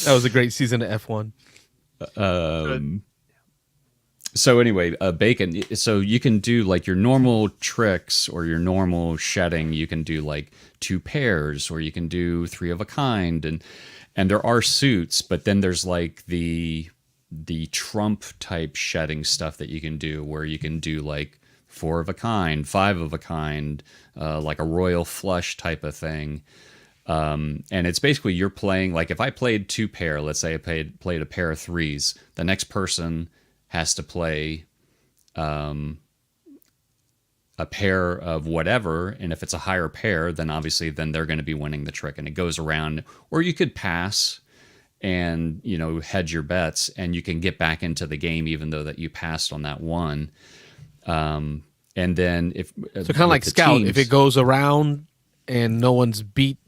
was a great season of F1. So anyway, Bacon. So you can do like your normal tricks or your normal shedding. You can do like 2 pairs, or you can do 3 of a kind, and there are suits. But then there's like the trump type shedding stuff that you can do, where you can do like 4 of a kind, 5 of a kind, like a royal flush type of thing. And it's basically you're playing, like if I played 2 pair, let's say I played a pair of 3s, the next person has to play a pair of whatever, and if it's a higher pair, then obviously then they're going to be winning the trick, and it goes around. Or you could pass and hedge your bets, and you can get back into the game even though that you passed on that one. And then if So kind of like Scout, if it goes around and no one's beat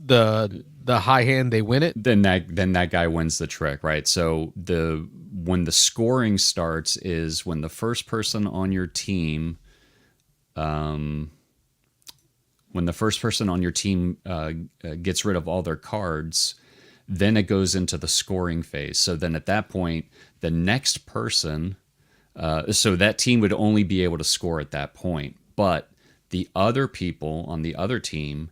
the high hand, they win it. then that guy wins the trick, right? So when the scoring starts is when the first person on your team gets rid of all their cards, then it goes into the scoring phase. So then at that point, the next person, so that team would only be able to score at that point. But the other people on the other team,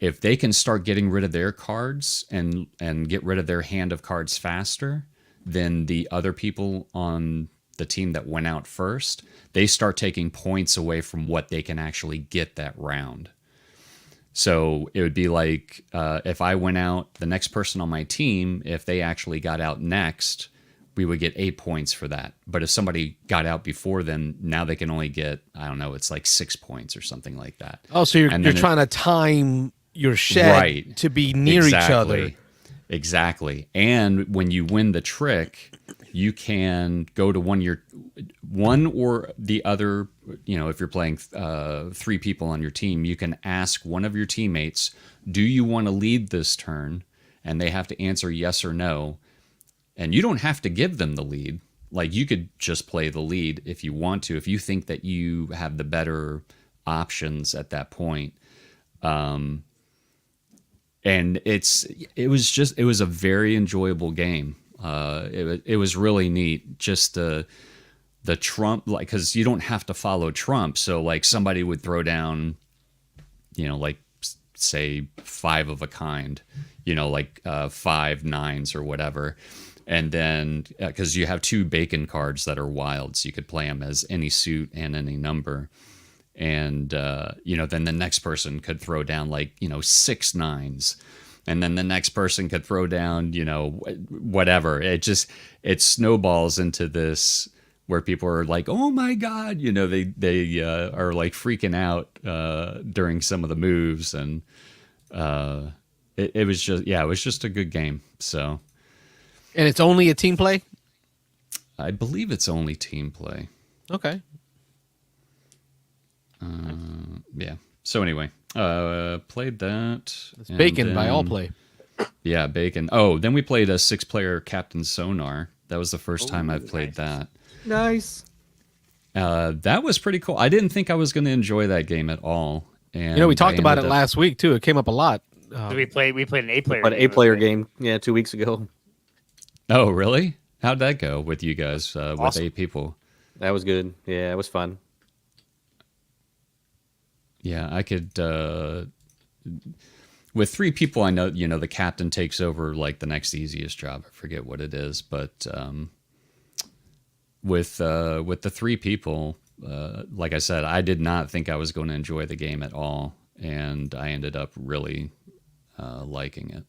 if they can start getting rid of their cards and get rid of their hand of cards faster than the other people on the team that went out first, they start taking points away from what they can actually get that round. So it would be like if I went out, the next person on my team, if they actually got out next, we would get 8 points for that. But if somebody got out before then, now they can only get, I don't know, it's like 6 points or something like that. Oh, so you're trying to time your shed to be near each other. Exactly. And when you win the trick, you can go to one or the other, if you're playing 3 people on your team, you can ask one of your teammates, do you want to lead this turn? And they have to answer yes or no. And you don't have to give them the lead. Like you could just play the lead if you want to, if you think that you have the better options at that point. And it was a very enjoyable game. It was really neat. Just the trump, like, because you don't have to follow Trump. So like somebody would throw down, like say 5 of a kind, like 5 9s or whatever. And then because you have 2 bacon cards that are wild, so you could play them as any suit and any number. And, then the next person could throw down 6 9s. And then the next person could throw down, whatever. It snowballs into this where people are like, "Oh my god!" They are like freaking out during some of the moves, and it was just a good game. So, And it's only a team play. I believe it's only team play. Okay. Yeah. So anyway, played that. It's Bacon by All Play. Yeah, Bacon. Oh, then we played a 6-player Captain Sonar. That was the first time I've played that. Nice. That was pretty cool. I didn't think I was going to enjoy that game at all. And We talked about it last week too. It came up a lot. We played an 8-player. But an 8-player game, 2 weeks ago. Oh, really? How'd that go with you guys? With Awesome. 8 people? That was good. Yeah, it was fun. Yeah, I could. With 3 people, I know the captain takes over like the next easiest job. I forget what it is, but with the 3 people, like I said, I did not think I was going to enjoy the game at all, and I ended up really liking it.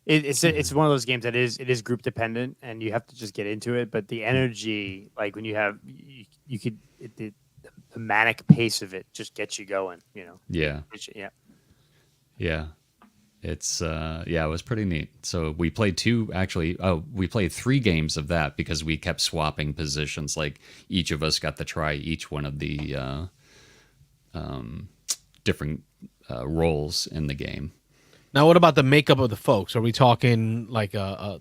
It's one of those games that is group dependent, and you have to just get into it. But the energy, like when you have, you could the manic pace of it just gets you going. Yeah. Yeah. It's it was pretty neat. So we played 3 games of that because we kept swapping positions. Like each of us got to try each one of the different roles in the game. Now, what about the makeup of the folks? Are we talking like a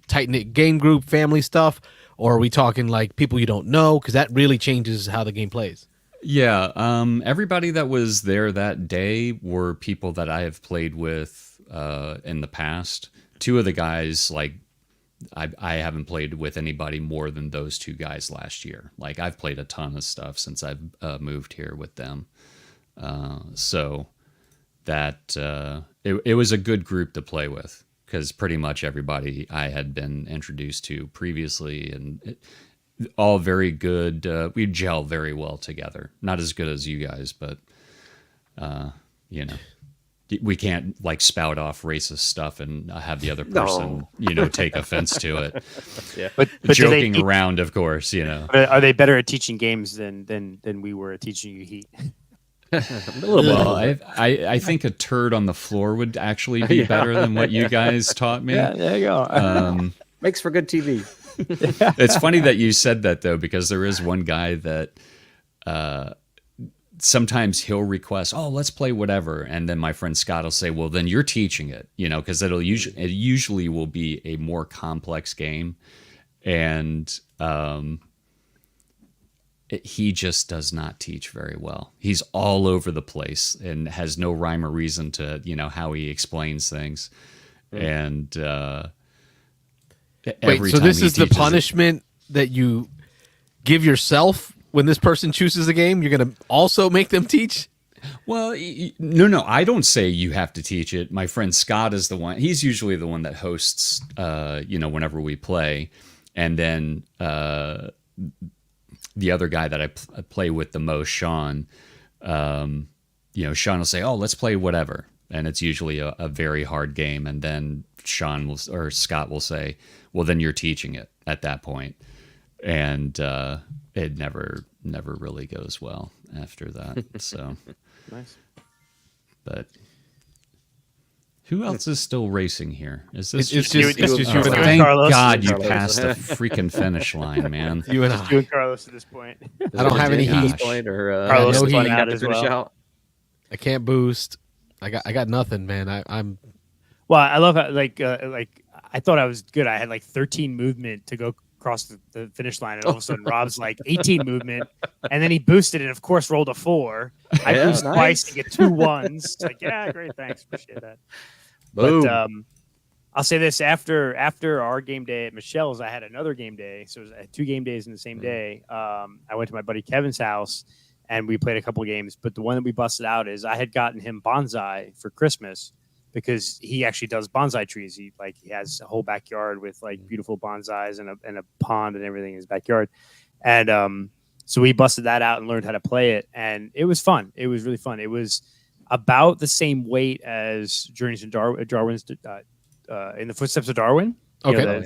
tight-knit game group, family stuff? Or are we talking like people you don't know? Because that really changes how the game plays. Yeah, everybody that was there that day were people that I have played with in the past. 2 of the guys, like, I haven't played with anybody more than those 2 guys last year. Like, I've played a ton of stuff since I've moved here with them. So that it was a good group to play with because pretty much everybody I had been introduced to previously, and all very good. We gel very well together. Not as good as you guys, but we can't like spout off racist stuff and have the other person take offense to it. Yeah, but joking around, of course. Are they better at teaching games than we were at teaching you heat? Well, I think a turd on the floor would actually be better than what you guys taught me. Yeah, there you go. Makes for good TV. It's funny that you said that though, because there is one guy that sometimes he'll request, "Oh, let's play whatever," and then my friend Scott will say, "Well, then you're teaching it," because it usually will be a more complex game, and he just does not teach very well. He's all over the place and has no rhyme or reason to how he explains things, and Wait, so this is the punishment that you give yourself when this person chooses a game? You're going to also make them teach? Well, no, I don't say you have to teach it. My friend Scott is the one. He's usually the one that hosts, whenever we play. And then the other guy that I play with the most, Sean, Sean will say, "Oh, let's play whatever." And it's usually a very hard game. And then Scott will say, "Well, then you're teaching it at that point." And it never really goes well after that. So Nice. But who else is still racing here? Is this It's just you and I. Thank Carlos. God you Carlos. passed the freaking finish line, man. You and You I. and Carlos at this point. I don't have any At this heat. point, or Carlos no is heat. finding got out to as finish well. out. I can't boost. I got nothing, man. I'm Well, I love how like I thought I was good. I had like 13 movement to go across the finish line, and all of a sudden Rob's like 18 movement, and then he boosted and of course rolled a 4. I Yeah, boosted nice. twice to get 2 1s. It's like, yeah, great, thanks, appreciate that. Boom. But I'll say this: after our game day at Michelle's, I had another game day. So I had 2 game days in the same day. I went to my buddy Kevin's house and we played a couple of games. But the one that we busted out is I had gotten him bonsai for Christmas because he actually does bonsai trees. He has a whole backyard with like beautiful bonsais and a pond and everything in his backyard. And so we busted that out and learned how to play it, and it was fun. It was really fun. It was about the same weight as Journeys in Darwin's In the Footsteps of Darwin. okay.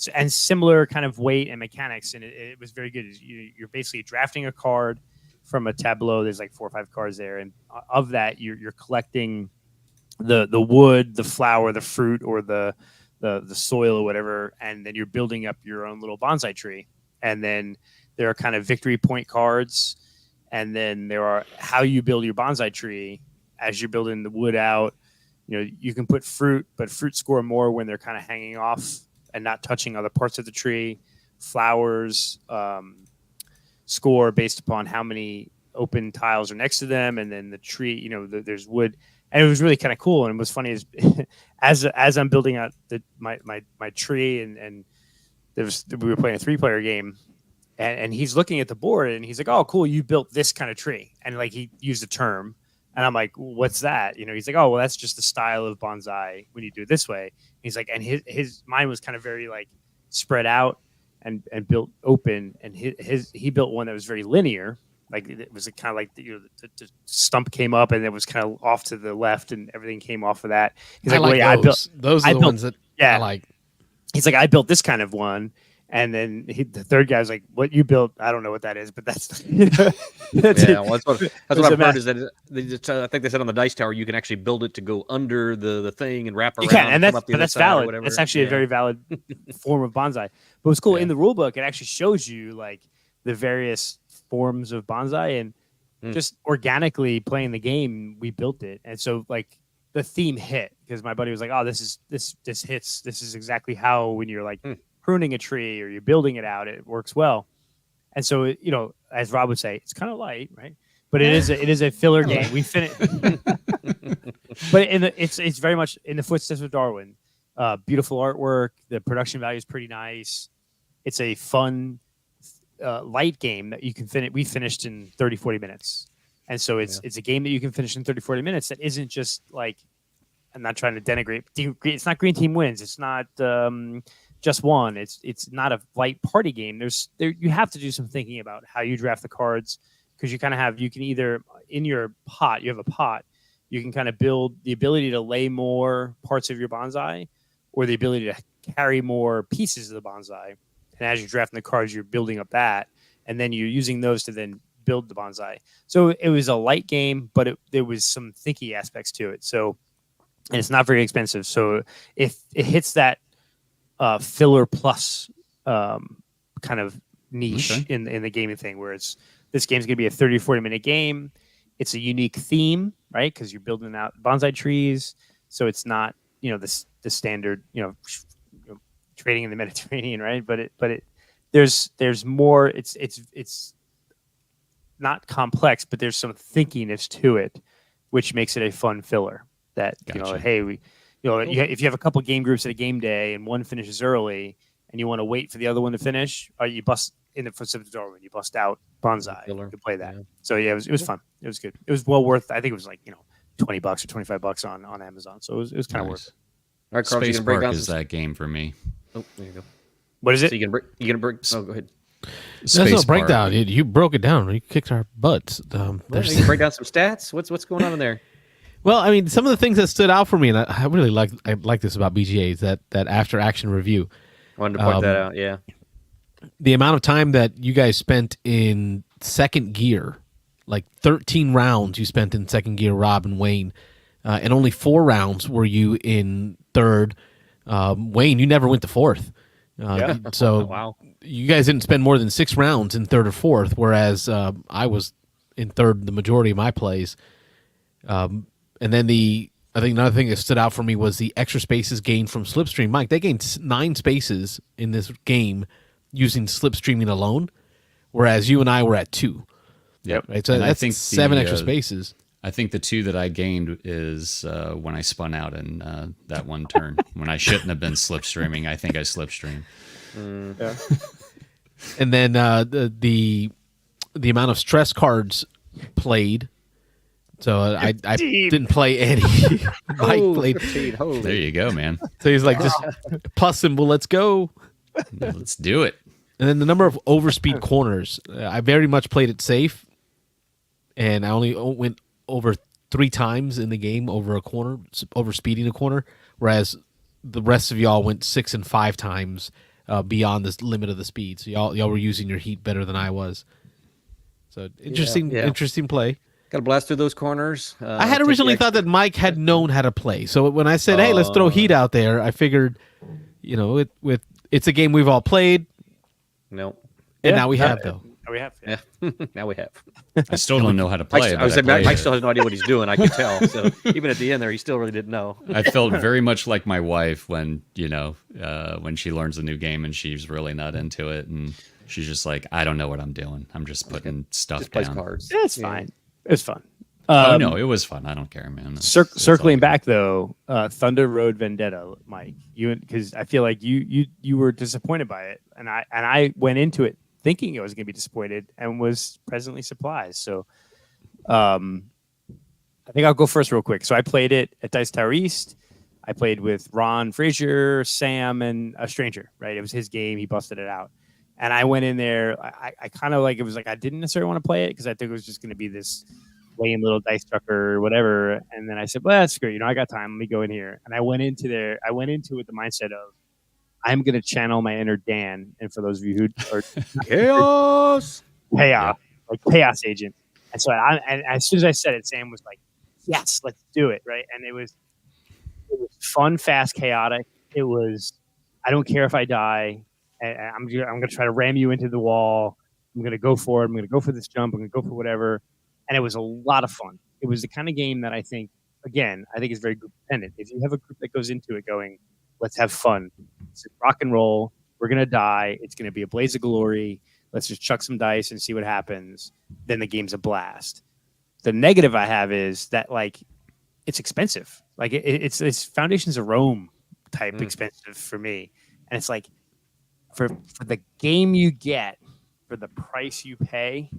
and similar kind of weight and mechanics, and it was very good. You're basically drafting a card from a tableau. There's like 4 or 5 cards there, and of that, you're collecting the wood, the flower, the fruit, or the soil or whatever, and then you're building up your own little bonsai tree. And then there are kind of victory point cards, and then there are how you build your bonsai tree as you're building the wood out. You can put fruit, but fruit score more when they're kind of hanging off and not touching other parts of the tree. Flowers score based upon how many open tiles are next to them, and then the tree, there's wood. And it was really kind of cool. And what's funny is as I'm building out my tree, and we were playing a 3-player game, and he's looking at the board, and he's like, "Oh, cool, you built this kind of tree." And like he used a term, and I'm like, "What's that?" He's like, "Oh, well, that's just the style of bonsai when you do it this way." He's like, and his mind was kind of very like spread out and built open, and he built one that was very linear. Like it was kind of like the stump came up and it was kind of off to the left and everything came off of that. He's like, I built those are the ones that I like. He's like, I built this kind of one. And then the third guy was like, "What you built? I don't know what that is, but that's." That's what I've heard is that I think they said on the Dice Tower you can actually build it to go under the thing and wrap around. You can, and that's valid. That's actually a very valid form of bonsai. But what's cool in the rule book, it actually shows you like the various forms of bonsai, and just organically playing the game, we built it. And so like the theme hit because my buddy was like, "Oh, this hits. This is exactly how when you're like." Pruning a tree or you're building it out, it works well. And so, as Rob would say, it's kind of light, right? But it is a filler game. We finish, but it's very much in the footsteps of Darwin. Beautiful artwork. The production value is pretty nice. It's a fun, light game that you can finish. We finished in 30, 40 minutes. And so it's a game that you can finish in 30, 40 minutes. That isn't just like, I'm not trying to denigrate. It's not Green Team Wins. It's not, just one. It's not a light party game. You have to do some thinking about how you draft the cards because you kind of you can either in your pot, you have a pot, you can kind of build the ability to lay more parts of your bonsai or the ability to carry more pieces of the bonsai. And as you're drafting the cards, you're building up that, and then you're using those to then build the bonsai. So it was a light game, but there was some thinky aspects to it. So, and it's not very expensive. So if it hits that filler plus kind of niche in the gaming thing where this game's going to be a 30 or 40 minute game. It's a unique theme, right? Because you're building out bonsai trees. So it's not, the standard, trading in the Mediterranean, right? But there's more, it's not complex, but there's some thinkiness to it, which makes it a fun filler that, Gotcha. Hey, if you have a couple game groups at a game day and one finishes early and you want to wait for the other one to finish, you bust in the footsteps of Darwin, you bust out bonsai to play that. Yeah. So it was fun. It was good. It was well worth. I think it was like $20 or $25 on Amazon. So it was kind of worth it. All right, Carl, Space Park is that game for me. Oh, there you go. What is it? So you can break. Oh, go ahead. That's no breakdown. You broke it down. You kicked our butts. You can break down some stats. What's going on in there? Well, I mean, some of the things that stood out for me, and I really like this about BGA, is that after action review. Wanted to point that out, yeah. The amount of time that you guys spent in second gear, like 13 rounds you spent in second gear, Rob and Wayne, and only 4 rounds were you in third. Wayne, you never went to fourth. So wow. You guys didn't spend more than 6 rounds in third or fourth, whereas I was in third the majority of my plays. And then I think another thing that stood out for me was the extra spaces gained from slipstream. Mike, they gained 9 spaces in this game using slipstreaming alone, whereas you and I were at 2. Yep. Right. So I think 7 extra spaces. I think the 2 that I gained is when I spun out in that one turn when I shouldn't have been slipstreaming. I think I slipstreamed. Yeah. And then the amount of stress cards played. So I didn't play any. Mike played. 15, there you go, man. So he's like, just plus symbol, let's go. Let's do it. And then the number of overspeed corners. I very much played it safe. And I only went over 3 times in the game over a corner, over speeding a corner. Whereas the rest of y'all went 6 and 5 times beyond this limit of the speed. So y'all were using your heat better than I was. So interesting play. Got to blast through those corners. I had originally thought that Mike had known how to play. So when I said, "Hey, let's throw heat out there," I figured, it's a game we've all played. No. And now we have, though. We have. Yeah. Now we have. I still don't know how to play. Mike still has no idea what he's doing. I could tell. So even at the end there, he still really didn't know. I felt very much like my wife when when she learns a new game and she's really not into it, and she's just like, I don't know what I'm doing. I'm just putting stuff Just down. plays cards. It's fine. It's fun. No, it was fun. I don't care, man. Circling back though, Thunder Road Vendetta, Mike, because I feel like you were disappointed by it, and I went into it thinking I was going to be disappointed and was pleasantly surprised. So, I think I'll go first real quick. So I played it at Dice Tower East. I played with Ron Frazier, Sam, and a stranger. Right, it was his game. He busted it out, and I went in there. I kind of it was like I didn't necessarily want to play it because I think it was just going to be this lame little dice trucker or whatever. And then I said, well, that's great. I got time. Let me go in here. And I went into it with the mindset of, I'm going to channel my inner Dan. And for those of you who are Chaos, like chaos agent. And so and as soon as I said it, Sam was like, yes, let's do it. Right. And it was fun, fast, chaotic. It was, I don't care if I die. I'm going to try to ram you into the wall. I'm going to go for it. I'm going to go for this jump. I'm going to go for whatever. And it was a lot of fun. It was the kind of game that I think is very group dependent. If you have a group that goes into it going, let's have fun. It's rock and roll. We're going to die. It's going to be a blaze of glory. Let's just chuck some dice and see what happens. Then the game's a blast. The negative I have is that it's expensive. It's Foundations of Rome type expensive for me. And it's like for the game you get for the price you pay,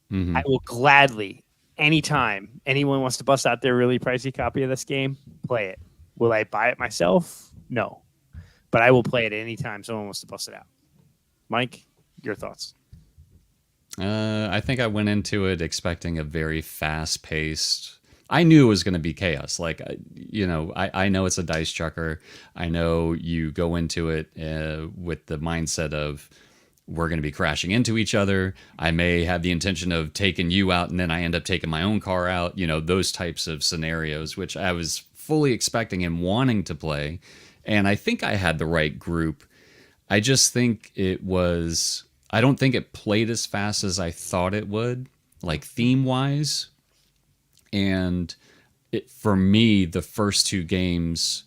I will gladly, anytime anyone wants to bust out their really pricey copy of this game, play it. Will I buy it myself? No. But I will play it anytime someone wants to bust it out. Mike, your thoughts? I think I went into it expecting a very fast-paced. I knew it was going to be chaos. I know it's a dice chucker. I know you go into it with the mindset of, we're going to be crashing into each other. I may have the intention of taking you out, and then I end up taking my own car out. Those types of scenarios, which I was fully expecting and wanting to play. And I think I had the right group. I just think I don't think it played as fast as I thought it would, theme-wise. And for me, the first two games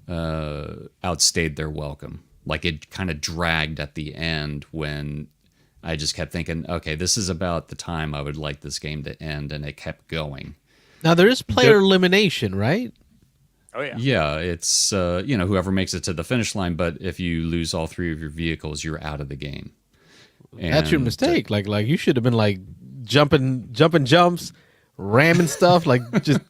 outstayed their welcome. It kind of dragged at the end when I just kept thinking, okay, this is about the time I would like this game to end, and it kept going. Now, there is player elimination, right? Oh, yeah. Yeah, it's, whoever makes it to the finish line, but if you lose all three of your vehicles, you're out of the game. And that's your mistake. Like you should have been jumping jumps, ramming stuff. Just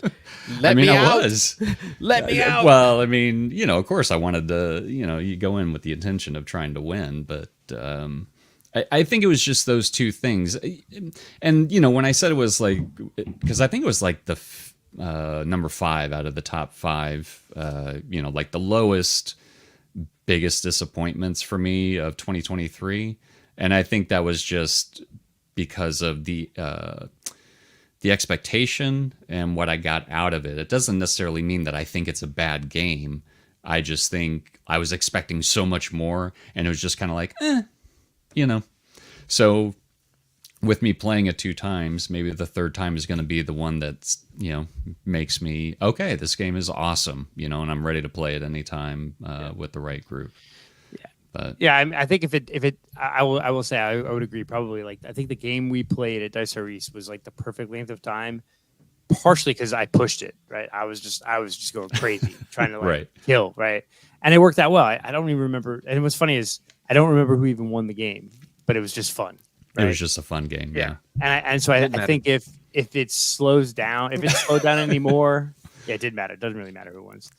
let me out. I was. Let me out. Well, of course I wanted to, you go in with the intention of trying to win, but I think it was just those two things. And, when I said it was because I think it was the number 5 out of the top 5, the lowest, biggest disappointments for me of 2023. And I think that was just because of the expectation and what I got out of it. It doesn't necessarily mean that I think it's a bad game. I just think I was expecting so much more, and it was just kind of So with me playing it 2 times, maybe the third time is going to be the one that's, makes me, okay, this game is awesome, and I'm ready to play it anytime with the right group. But I think I will say I would agree. Probably I think the game we played at Dice Tower East was the perfect length of time, partially because I pushed it. Right, I was just going crazy trying to kill. Right, and it worked out well. I don't even remember. And what's funny is I don't remember who even won the game, but it was just fun. Right? It was just a fun game. Yeah. And so I think if it slows down, if it slowed down anymore, it didn't matter. It doesn't really matter who wins.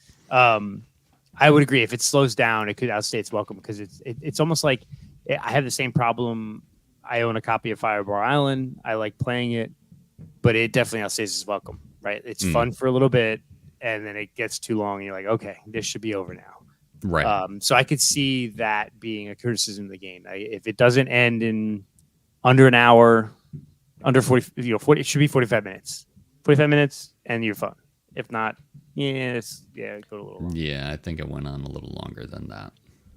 I would agree. If it slows down, it could outstay its welcome because it's almost like I have the same problem. I own a copy of Firebar Island. I like playing it, but it definitely outstays its welcome. Right? It's fun for a little bit, and then it gets too long, and you're like, okay, this should be over now. Right. So I could see that being a criticism of the game. If it doesn't end in under an hour, under 40, 40, it should be 45 minutes. 45 minutes and you're fun. If not, go a little longer. Yeah, I think it went on a little longer than that.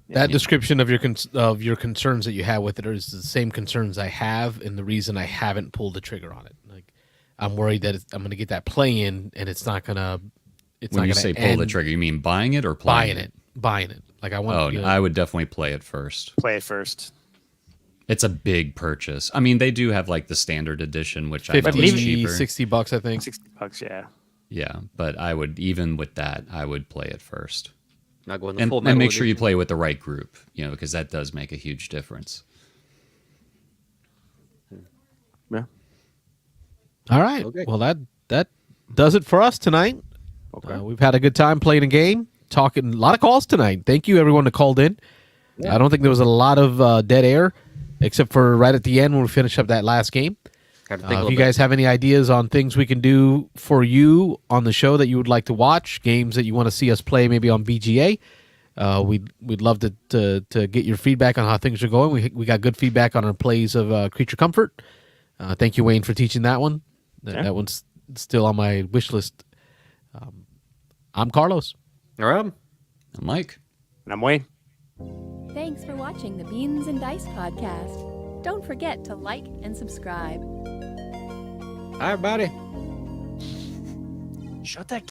That description of your concerns that you have with it is the same concerns I have, and the reason I haven't pulled the trigger on it. Like, I'm worried that I'm going to get that play in, and it's not going to. When you say pull the trigger, you mean buying it or playing it? Buying it. Like I want. I would definitely play it first. Play it first. It's a big purchase. I mean, they do have like the standard edition, which I know $50, is cheaper. $60, I think. $60, yeah. Yeah, but I would, even with that, I would play it first. Not going the And, full and metal make sure you edition. play with the right group, because that does make a huge difference. Yeah. All right. Okay. Well, that does it for us tonight. Okay. We've had a good time playing a game, talking a lot of calls tonight. Thank you, everyone, that called in. Yeah. I don't think there was a lot of dead air, except for right at the end when we finished up that last game. If you guys have any ideas on things we can do for you on the show that you would like to watch, games that you want to see us play maybe on BGA, we'd love to get your feedback on how things are going. We got good feedback on our plays of Creature Comfort. Thank you, Wayne, for teaching that one. That one's still on my wish list. I'm Carlos. All right. I'm Mike. And I'm Wayne. Thanks for watching the Beans and Dice podcast. Don't forget to like and subscribe. Hi, everybody. Shut that